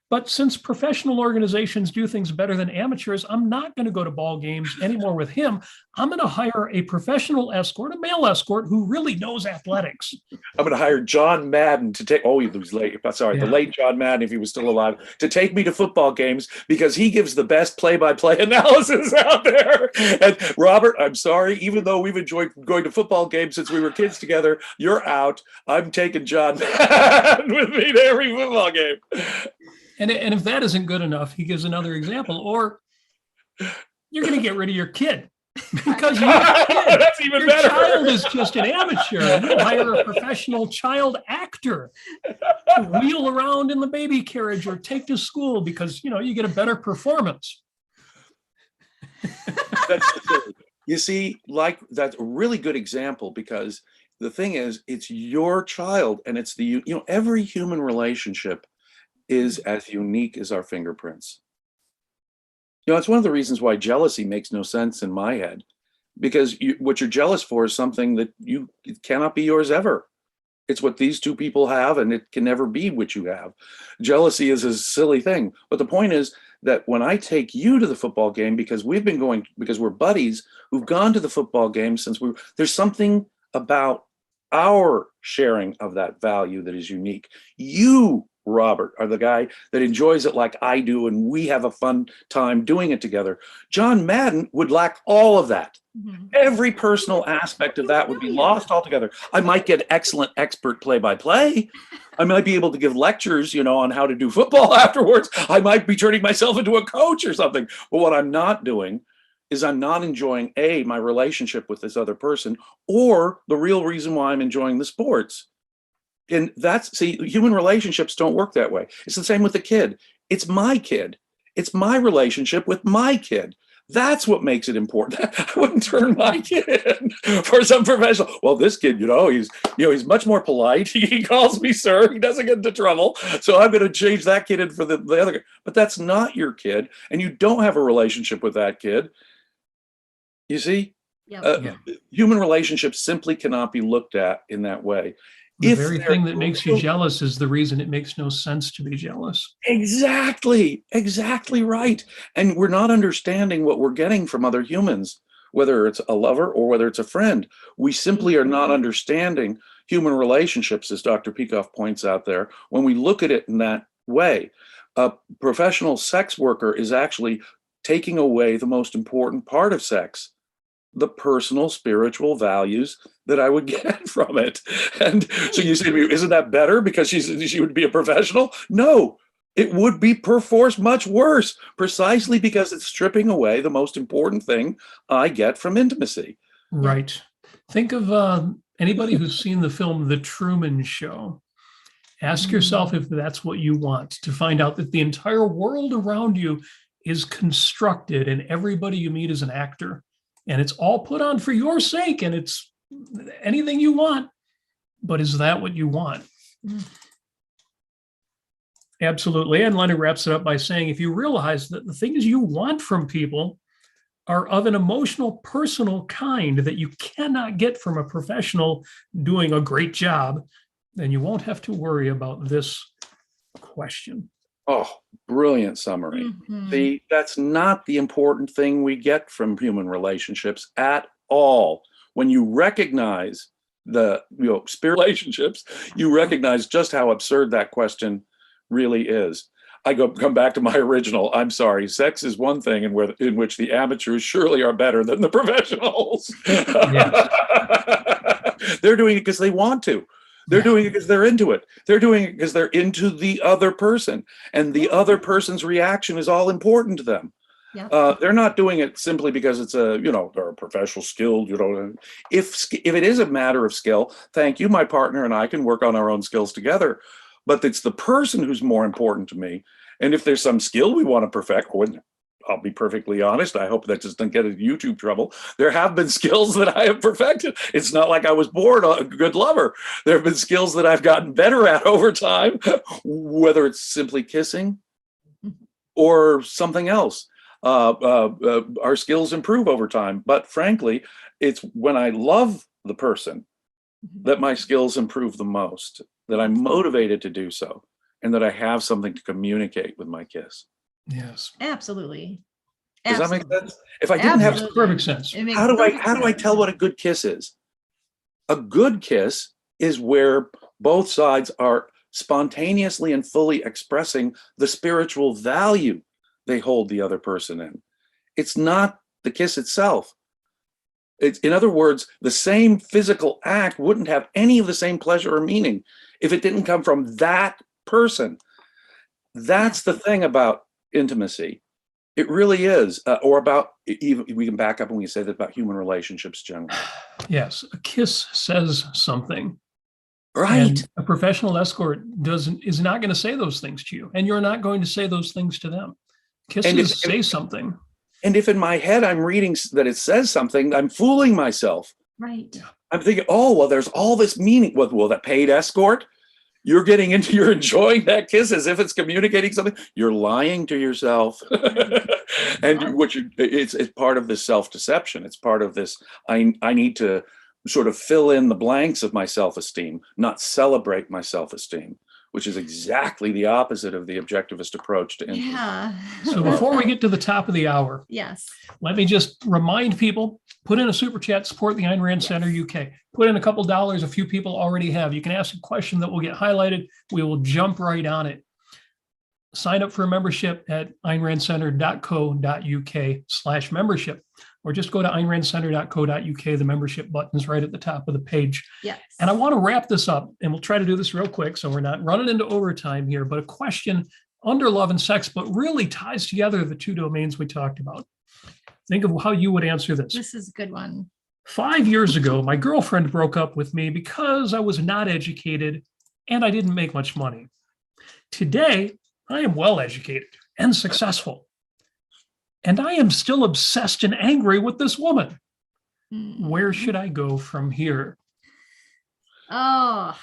But since professional organizations do things better than amateurs, I'm not going to go to ball games anymore with him. I'm going to hire a professional escort, a male escort who really knows athletics. I'm going to hire John Madden to take, oh, he was late. Sorry, the late John Madden, if he was still alive, to take me to football games because he gives the best play-by-play analysis out there. And Robert, I'm sorry, even though we've enjoyed going to football games since we were kids together, you're out. I'm taking John Madden with me to every football game. And if that isn't good enough, he gives another example. Or you're going to get rid of your kid because That's even your better. child is just an amateur. And you'll hire a professional child actor to wheel around in the baby carriage or take to school because, you get a better performance. You see, like that's a really good example because the thing is, it's your child and it's every human relationship is as unique as our fingerprints. It's one of the reasons why jealousy makes no sense in my head, because what you're jealous for is something that it cannot be yours ever. It's what these two people have, and it can never be what you have. Jealousy is a silly thing. But the point is that when I take you to the football game, because we're buddies who've gone to the football game there's something about our sharing of that value that is unique. You, Robert, are the guy that enjoys it like I do, and we have a fun time doing it together. John Madden would lack all of that. Mm-hmm. Every personal aspect of that would be lost altogether. I might get excellent expert play-by-play. I might be able to give lectures, on how to do football afterwards. I might be turning myself into a coach or something. But what I'm not doing is I'm not enjoying my relationship with this other person, or the real reason why I'm enjoying the sports. And human relationships don't work that way. It's the same with the kid. It's my kid. It's my relationship with my kid. That's what makes it important. I wouldn't turn my kid in for some professional. Well, this kid, he's much more polite. He calls me sir. He doesn't get into trouble. So I'm going to change that kid in for the other kid. But that's not your kid, and you don't have a relationship with that kid. You see, human relationships simply cannot be looked at in that way. The very thing that makes you jealous is the reason it makes no sense to be jealous. Exactly right. And we're not understanding what we're getting from other humans, whether it's a lover or whether it's a friend. We simply are not understanding human relationships, as Dr. Peikoff points out there, when we look at it in that way. A professional sex worker is actually taking away the most important part of sex, the personal spiritual values that I would get from it. And so you say to me, isn't that better because she would be a professional? No, it would be perforce much worse, precisely because it's stripping away the most important thing I get from intimacy. Right. Think of anybody who's seen the film The Truman Show. Ask yourself if that's what you want, to find out that the entire world around you is constructed and everybody you meet is an actor. And it's all put on for your sake, and it's anything you want. But is that what you want? Absolutely. And Leonard wraps it up by saying, if you realize that the things you want from people are of an emotional, personal kind that you cannot get from a professional doing a great job, then you won't have to worry about this question. Oh, brilliant summary. See, that's not the important thing we get from human relationships at all. When you recognize the spiritual relationships, you recognize just how absurd that question really is. I come back to my original. I'm sorry, sex is one thing in which the amateurs surely are better than the professionals. They're doing it because they want to. They're doing it because they're into it. They're doing it because they're into the other person, and the other person's reaction is all important to them. They're not doing it simply because it's they're a professional skill. If it is a matter of skill, thank you, my partner and I can work on our own skills together. But it's the person who's more important to me. And if there's some skill we want to perfect, I'll be perfectly honest. I hope that just doesn't get into YouTube trouble. There have been skills that I have perfected. It's not like I was born a good lover. There have been skills that I've gotten better at over time, whether it's simply kissing or something else. Our skills improve over time. But frankly, it's when I love the person that my skills improve the most, that I'm motivated to do so, and that I have something to communicate with my kiss. Yes, absolutely. Does that make sense? If I didn't have perfect sense, how do I tell what a good kiss is? A good kiss is where both sides are spontaneously and fully expressing the spiritual value they hold the other person in. It's not the kiss itself. It's, in other words, the same physical act wouldn't have any of the same pleasure or meaning if it didn't come from that person. That's the thing about intimacy. It really is. Or about, even we can back up and we can say that about human relationships generally. Yes, a kiss says something. Right. And a professional escort is not going to say those things to you, and you're not going to say those things to them. Kisses say something. And if in my head I'm reading that it says something, I'm fooling myself. Right. I'm thinking, oh, well, there's all this meaning. Well, that paid escort, you're enjoying that kiss as if it's communicating something. You're lying to yourself. And it's part of this self-deception. It's part of this, I need to sort of fill in the blanks of my self-esteem, not celebrate my self-esteem, which is exactly the opposite of the objectivist approach to intimacy. Yeah. So before we get to the top of the hour, yes, let me just remind people, put in a super chat, support the Ayn Rand Center UK. Put in a couple dollars, a few people already have. You can ask a question that will get highlighted. We will jump right on it. Sign up for a membership at aynrandcenter.co.uk/membership, or just go to aynrandcenter.co.uk. The membership button's right at the top of the page. Yes. And I want to wrap this up, and we'll try to do this real quick so we're not running into overtime here, but a question under love and sex, but really ties together the two domains we talked about. Think of how you would answer this. This is a good one. 5 years ago, my girlfriend broke up with me because I was not educated and I didn't make much money. Today, I am well educated and successful. and I am still obsessed and angry with this woman. Where Mhm. should I go from here? Oh,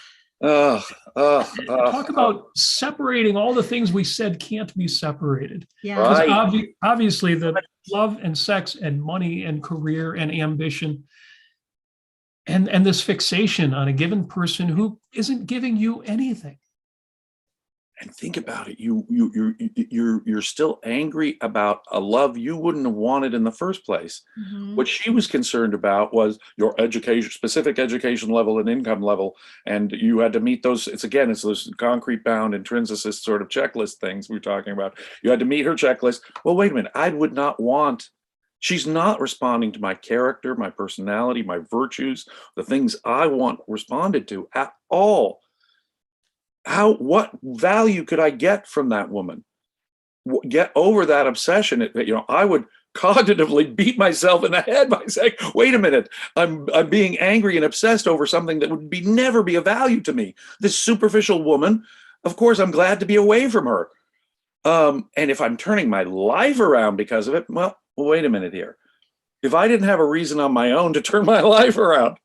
Talk about separating all the things we said can't be separated. yeah. Because Right. obviously the love and sex and money and career and ambition and this fixation on a given person who isn't giving you anything. And think about it. You're still angry about a love you wouldn't have wanted in the first place. Mhm. What she was concerned about was your education, specific education level and income level, and you had to meet those. It's those concrete bound intrinsicist sort of checklist things we're talking about. You had to meet her checklist. Well, wait a minute. I would not want. She's not responding to my character, my personality, my virtues, the things I want responded to at all. What value could I get from that woman? Get over that obsession. I would cognitively beat myself in the head by saying, wait a minute, I'm being angry and obsessed over something that would never be of value to me. This superficial woman, of course, I'm glad to be away from her. And if I'm turning my life around because of it, well, wait a minute here. If I didn't have a reason on my own to turn my life around,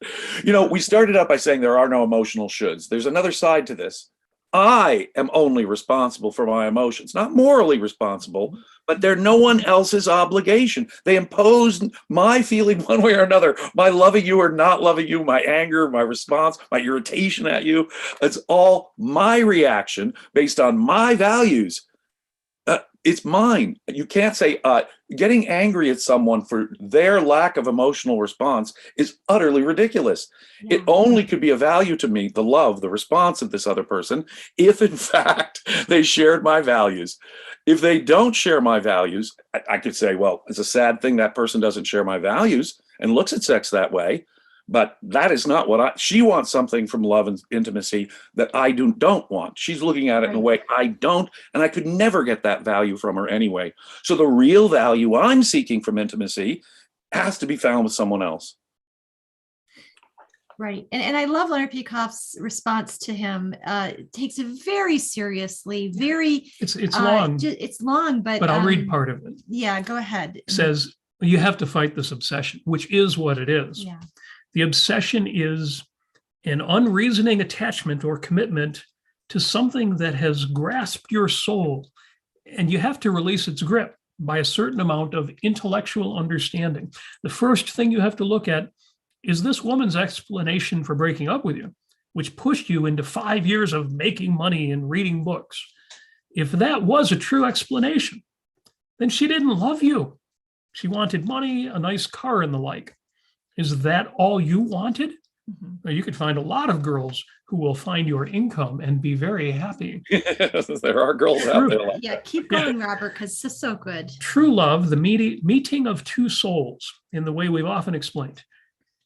we started out by saying there are no emotional shoulds. There's another side to this. I am only responsible for my emotions, not morally responsible, but they're no one else's obligation. They impose my feeling one way or another, my loving you or not loving you, my anger, my response, my irritation at you. It's all my reaction based on my values. It's mine. You can't say getting angry at someone for their lack of emotional response is utterly ridiculous. Yeah. It only could be of value to me, the love, the response of this other person, if in fact they shared my values. If they don't share my values, I could say, well, it's a sad thing that person doesn't share my values and looks at sex that way. But that is not what she wants something from love and intimacy that I don't want. She's looking at it in a way I don't, and I could never get that value from her anyway. So the real value I'm seeking from intimacy has to be found with someone else. Right. And I love Leonard Peikoff's response to him. Takes it very seriously, very It's long. It's long, but I'll read part of it. Yeah, go ahead. It says, you have to fight this obsession, which is what it is. Yeah. The obsession is an unreasoning attachment or commitment to something that has grasped your soul, and you have to release its grip by a certain amount of intellectual understanding. The first thing you have to look at is this woman's explanation for breaking up with you, which pushed you into 5 years of making money and reading books. If that was a true explanation, then she didn't love you. She wanted money, a nice car, and the like. Is that all you wanted? Mm-hmm. Now, you could find a lot of girls who will find your income and be very happy. There are girls out there. Yeah, keep going, Robert, because this is so good. True love, the meeting of two souls, in the way we've often explained,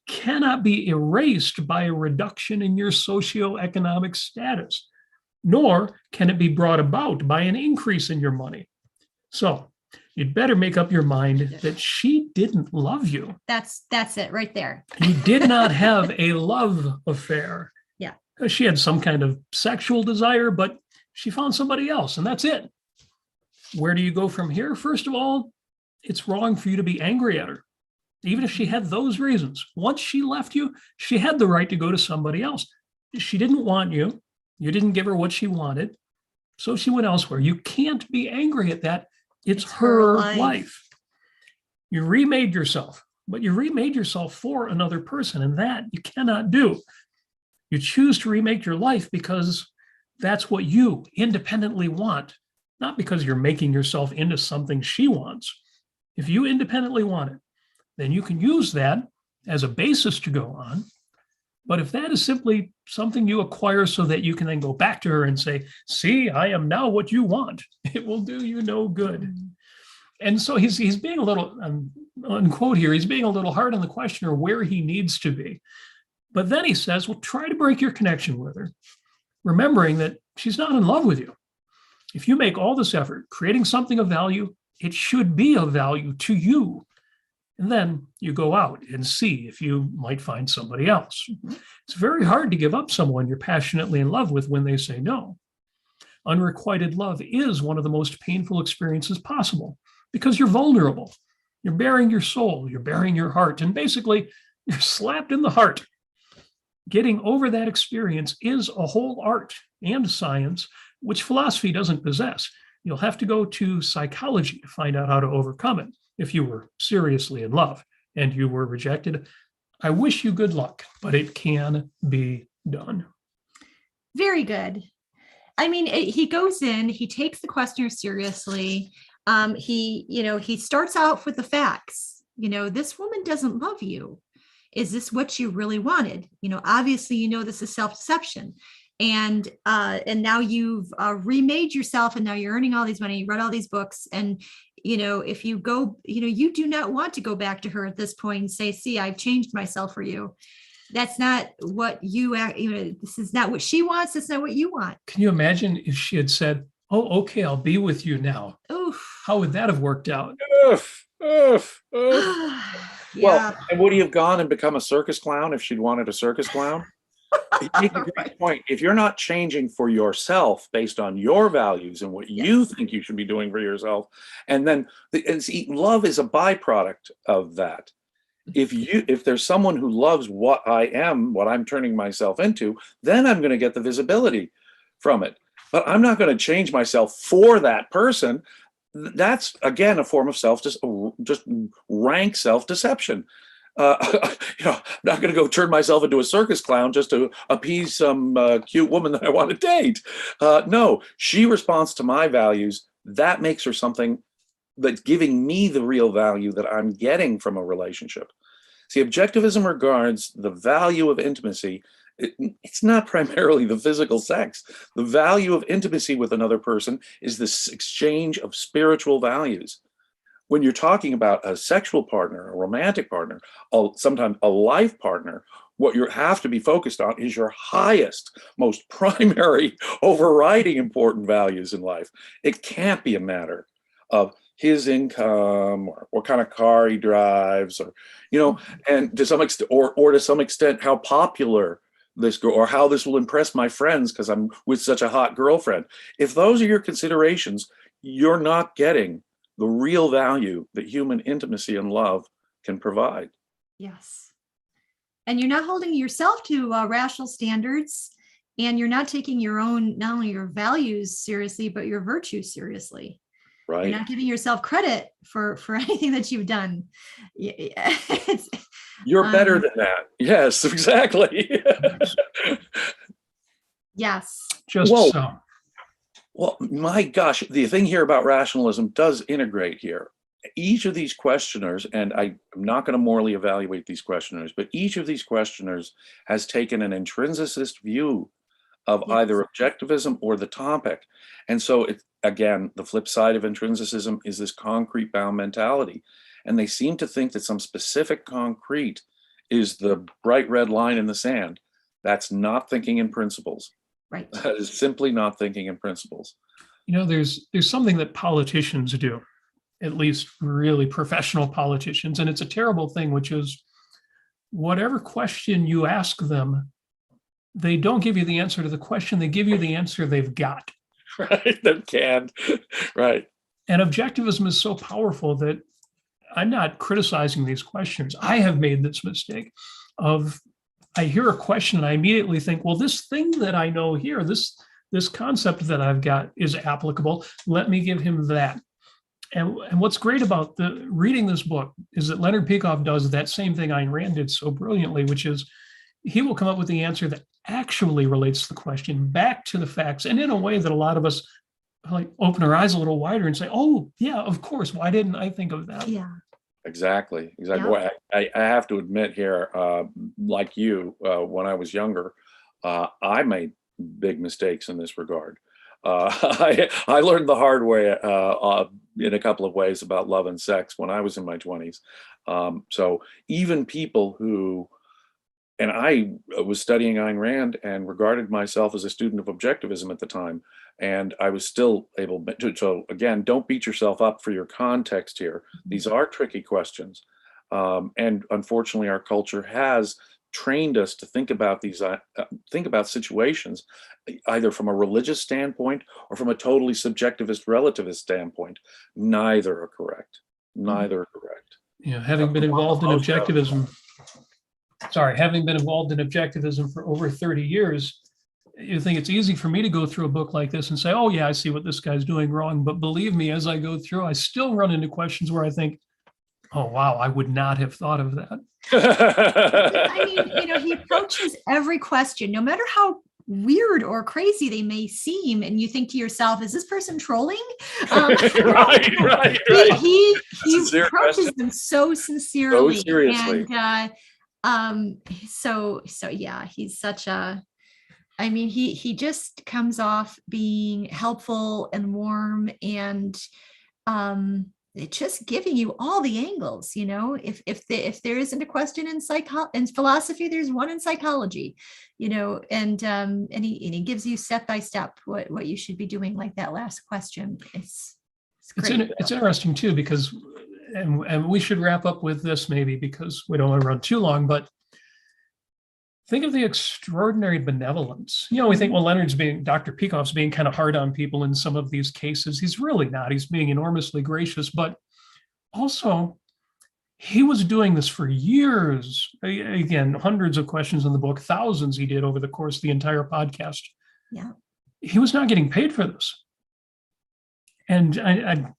cannot be erased by a reduction in your socioeconomic status, nor can it be brought about by an increase in your money. So you'd better make up your mind that she didn't love you. That's it right there. You did not have a love affair. Yeah. She had some kind of sexual desire, but she found somebody else, and that's it. Where do you go from here? First of all, it's wrong for you to be angry at her, even if she had those reasons. Once she left you, she had the right to go to somebody else. She didn't want you. You didn't give her what she wanted, so she went elsewhere. You can't be angry at that. It's her life. You remade yourself, but you remade yourself for another person, and that you cannot do. You choose to remake your life because that's what you independently want, not because you're making yourself into something she wants. If you independently want it, then you can use that as a basis to go on. But if that is simply something you acquire so that you can then go back to her and say, see, I am now what you want, it will do you no good. And so he's being a little, unquote here, he's being a little hard on the questioner where he needs to be. But then he says, well, try to break your connection with her, remembering that she's not in love with you. If you make all this effort, creating something of value, it should be of value to you. And then you go out and see if you might find somebody else. It's very hard to give up someone you're passionately in love with when they say no. Unrequited love is one of the most painful experiences possible. because you're vulnerable. You're bearing your soul, you're bearing your heart, and basically you're slapped in the heart. Getting over that experience is a whole art and science, which philosophy doesn't possess. You'll have to go to psychology to find out how to overcome it if you were seriously in love and you were rejected. I wish you good luck, but it can be done. Very good. I mean, he goes in, he takes the questioner seriously. He starts out with the facts. This woman doesn't love you. Is this what you really wanted? Obviously, this is self-deception. And now you've remade yourself, and now you're earning all these money. You read all these books, and if you go, you do not want to go back to her at this point and say, "See, I've changed myself for you." That's not what this is not what she wants. That's not what you want. Can you imagine if she had said, "Oh, okay, I'll be with you now"? Oof. How would that have worked out? Oof, oof, oof. Yeah. Well, and would he have gone and become a circus clown if she'd wanted a circus clown? You make a great point. If you're not changing for yourself based on your values and what you think you should be doing for yourself, and then love is a byproduct of that. If there's someone who loves what I am, what I'm turning myself into, then I'm going to get the visibility from it. But I'm not going to change myself for that person. That's again a form of just rank self-deception. I'm not going to go turn myself into a circus clown just to appease some cute woman that I want to date. No, she responds to my values. That makes her something that's giving me the real value that I'm getting from a relationship. See, objectivism regards the value of intimacy. It's not primarily the physical sex. The value of intimacy with another person is this exchange of spiritual values. When you're talking about a sexual partner, a romantic partner, sometimes a life partner, what you have to be focused on is your highest, most primary, overriding important values in life. It can't be a matter of his income or what kind of car he drives, or and to some extent, or to some extent, how popular this girl, or how this will impress my friends because I'm with such a hot girlfriend. If those are your considerations, you're not getting the real value that human intimacy and love can provide. Yes. And you're not holding yourself to rational standards, and you're not taking your own, not only your values seriously, but your virtues seriously. Right. You're not giving yourself credit for anything that you've done. You're better than that. Yes, exactly. Yes. Just Whoa. so. Well, my gosh, the thing here about rationalism does integrate here. Each of these questioners, and I'm not going to morally evaluate these questioners, but each of these questioners has taken an intrinsicist view of either objectivism or the topic. And so, again, the flip side of intrinsicism is this concrete bound mentality. And they seem to think that some specific concrete is the bright red line in the sand. That's not thinking in principles. Right. That is simply not thinking in principles. There's something that politicians do, at least really professional politicians, and it's a terrible thing, which is whatever question you ask them, they don't give you the answer to the question, they give you the answer they've got. Right, that can. Right. And objectivism is so powerful that I'm not criticizing these questions. I have made this mistake of, I hear a question and I immediately think, well, this thing that I know here, this concept that I've got is applicable. Let me give him that. And what's great about reading this book is that Leonard Peikoff does that same thing Ayn Rand did so brilliantly, which is he will come up with the answer that actually relates the question back to the facts, and in a way that a lot of us like open our eyes a little wider and say, oh, yeah, of course. Why didn't I think of that? Yeah. Exactly. Yeah. Well, I have to admit here, like you, when I was younger, I made big mistakes in this regard. I learned the hard way in a couple of ways about love and sex when I was in my 20s. So even people who, and I was studying Ayn Rand and regarded myself as a student of objectivism at the time, and I was still able to, so again, don't beat yourself up for your context here. These are tricky questions. And unfortunately, our culture has trained us to think about situations either from a religious standpoint or from a totally subjectivist relativist standpoint. Neither are correct. Neither are correct. Having been involved in objectivism, for over 30 years, you think it's easy for me to go through a book like this and say, oh yeah, I see what this guy's doing wrong. But believe me, as I go through, I still run into questions where I think, oh wow, I would not have thought of that. I mean, he approaches every question, no matter how weird or crazy they may seem, and you think to yourself, is this person trolling? Right. He approaches them so sincerely. So seriously. And so yeah, he's such a, I mean, he just comes off being helpful and warm, and just giving you all the angles. If there isn't a question in philosophy, there's one in psychology. And he gives you step by step what you should be doing. Like that last question, it's great. It's interesting too, because and we should wrap up with this maybe, because we don't want to run too long, but think of the extraordinary benevolence. We think, well, Dr. Peikoff's being kind of hard on people in some of these cases. He's really not. He's being enormously gracious, but also he was doing this for years. Again, hundreds of questions in the book, thousands he did over the course of the entire podcast. Yeah. He was not getting paid for this. And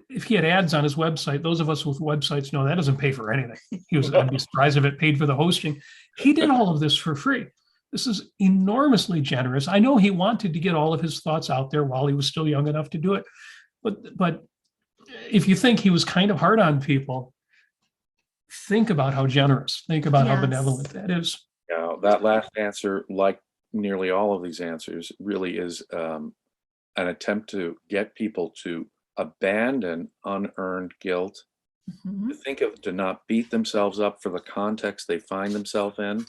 if he had ads on his website, those of us with websites know that doesn't pay for anything. I'd be surprised if it paid for the hosting. He did all of this for free. This is enormously generous. I know he wanted to get all of his thoughts out there while he was still young enough to do it. But if you think he was kind of hard on people, think about how generous, think about how benevolent that is. Yeah, that last answer, like nearly all of these answers, really is an attempt to get people to abandon unearned guilt, to not beat themselves up for the context they find themselves in.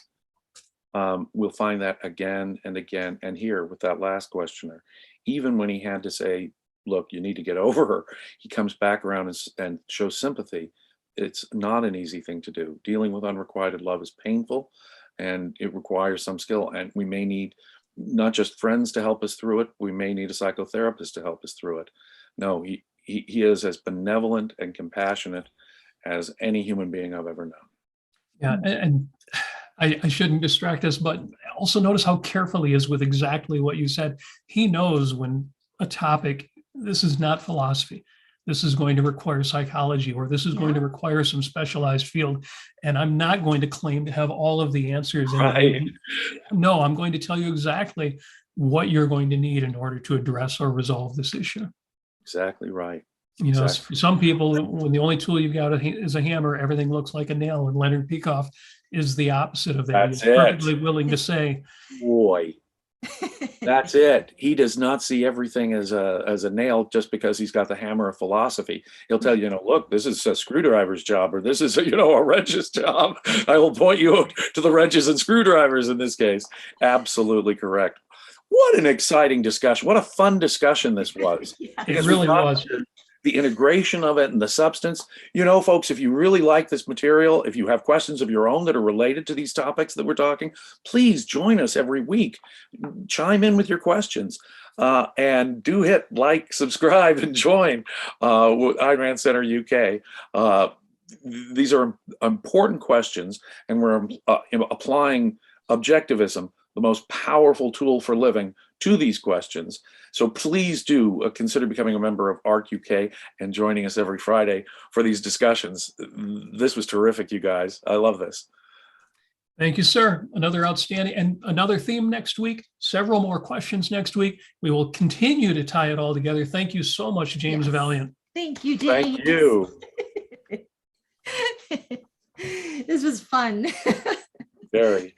We'll find that again and again. And here with that last questioner, even when he had to say, look, you need to get over her, he comes back around and shows sympathy. It's not an easy thing to do. Dealing with unrequited love is painful, and it requires some skill. And we may need not just friends to help us through it, we may need a psychotherapist to help us through it. No, he is as benevolent and compassionate as any human being I've ever known. Yeah, and I shouldn't distract us, but also notice how careful he is with exactly what you said. He knows when a topic, this is not philosophy, this is going to require psychology, or this is going to require some specialized field. And I'm not going to claim to have all of the answers. Right. No, I'm going to tell you exactly what you're going to need in order to address or resolve this issue. Exactly right. For some people, when the only tool you've got is a hammer, everything looks like a nail. And Leonard Peikoff is the opposite of that. He's perfectly willing to say, boy, that's it. He does not see everything as a nail just because he's got the hammer of philosophy. He'll tell you, look, this is a screwdriver's job, or this is a wrench's job. I will point you to the wrenches and screwdrivers in this case. Absolutely correct. What an exciting discussion. What a fun discussion this was. It really was. The integration of it and the substance. Folks, if you really like this material, if you have questions of your own that are related to these topics that we're talking, please join us every week. Chime in with your questions. And do hit like, subscribe, and join Ayn Rand Center UK. These are important questions, and we're applying objectivism, the most powerful tool for living, to these questions. So please do consider becoming a member of ARCUK and joining us every Friday for these discussions. This was terrific, you guys. I love this. Thank you, sir. Another outstanding, and another theme next week, several more questions next week. We will continue to tie it all together. Thank you so much, James Valliant. Thank you, James. Thank you. This was fun. Very.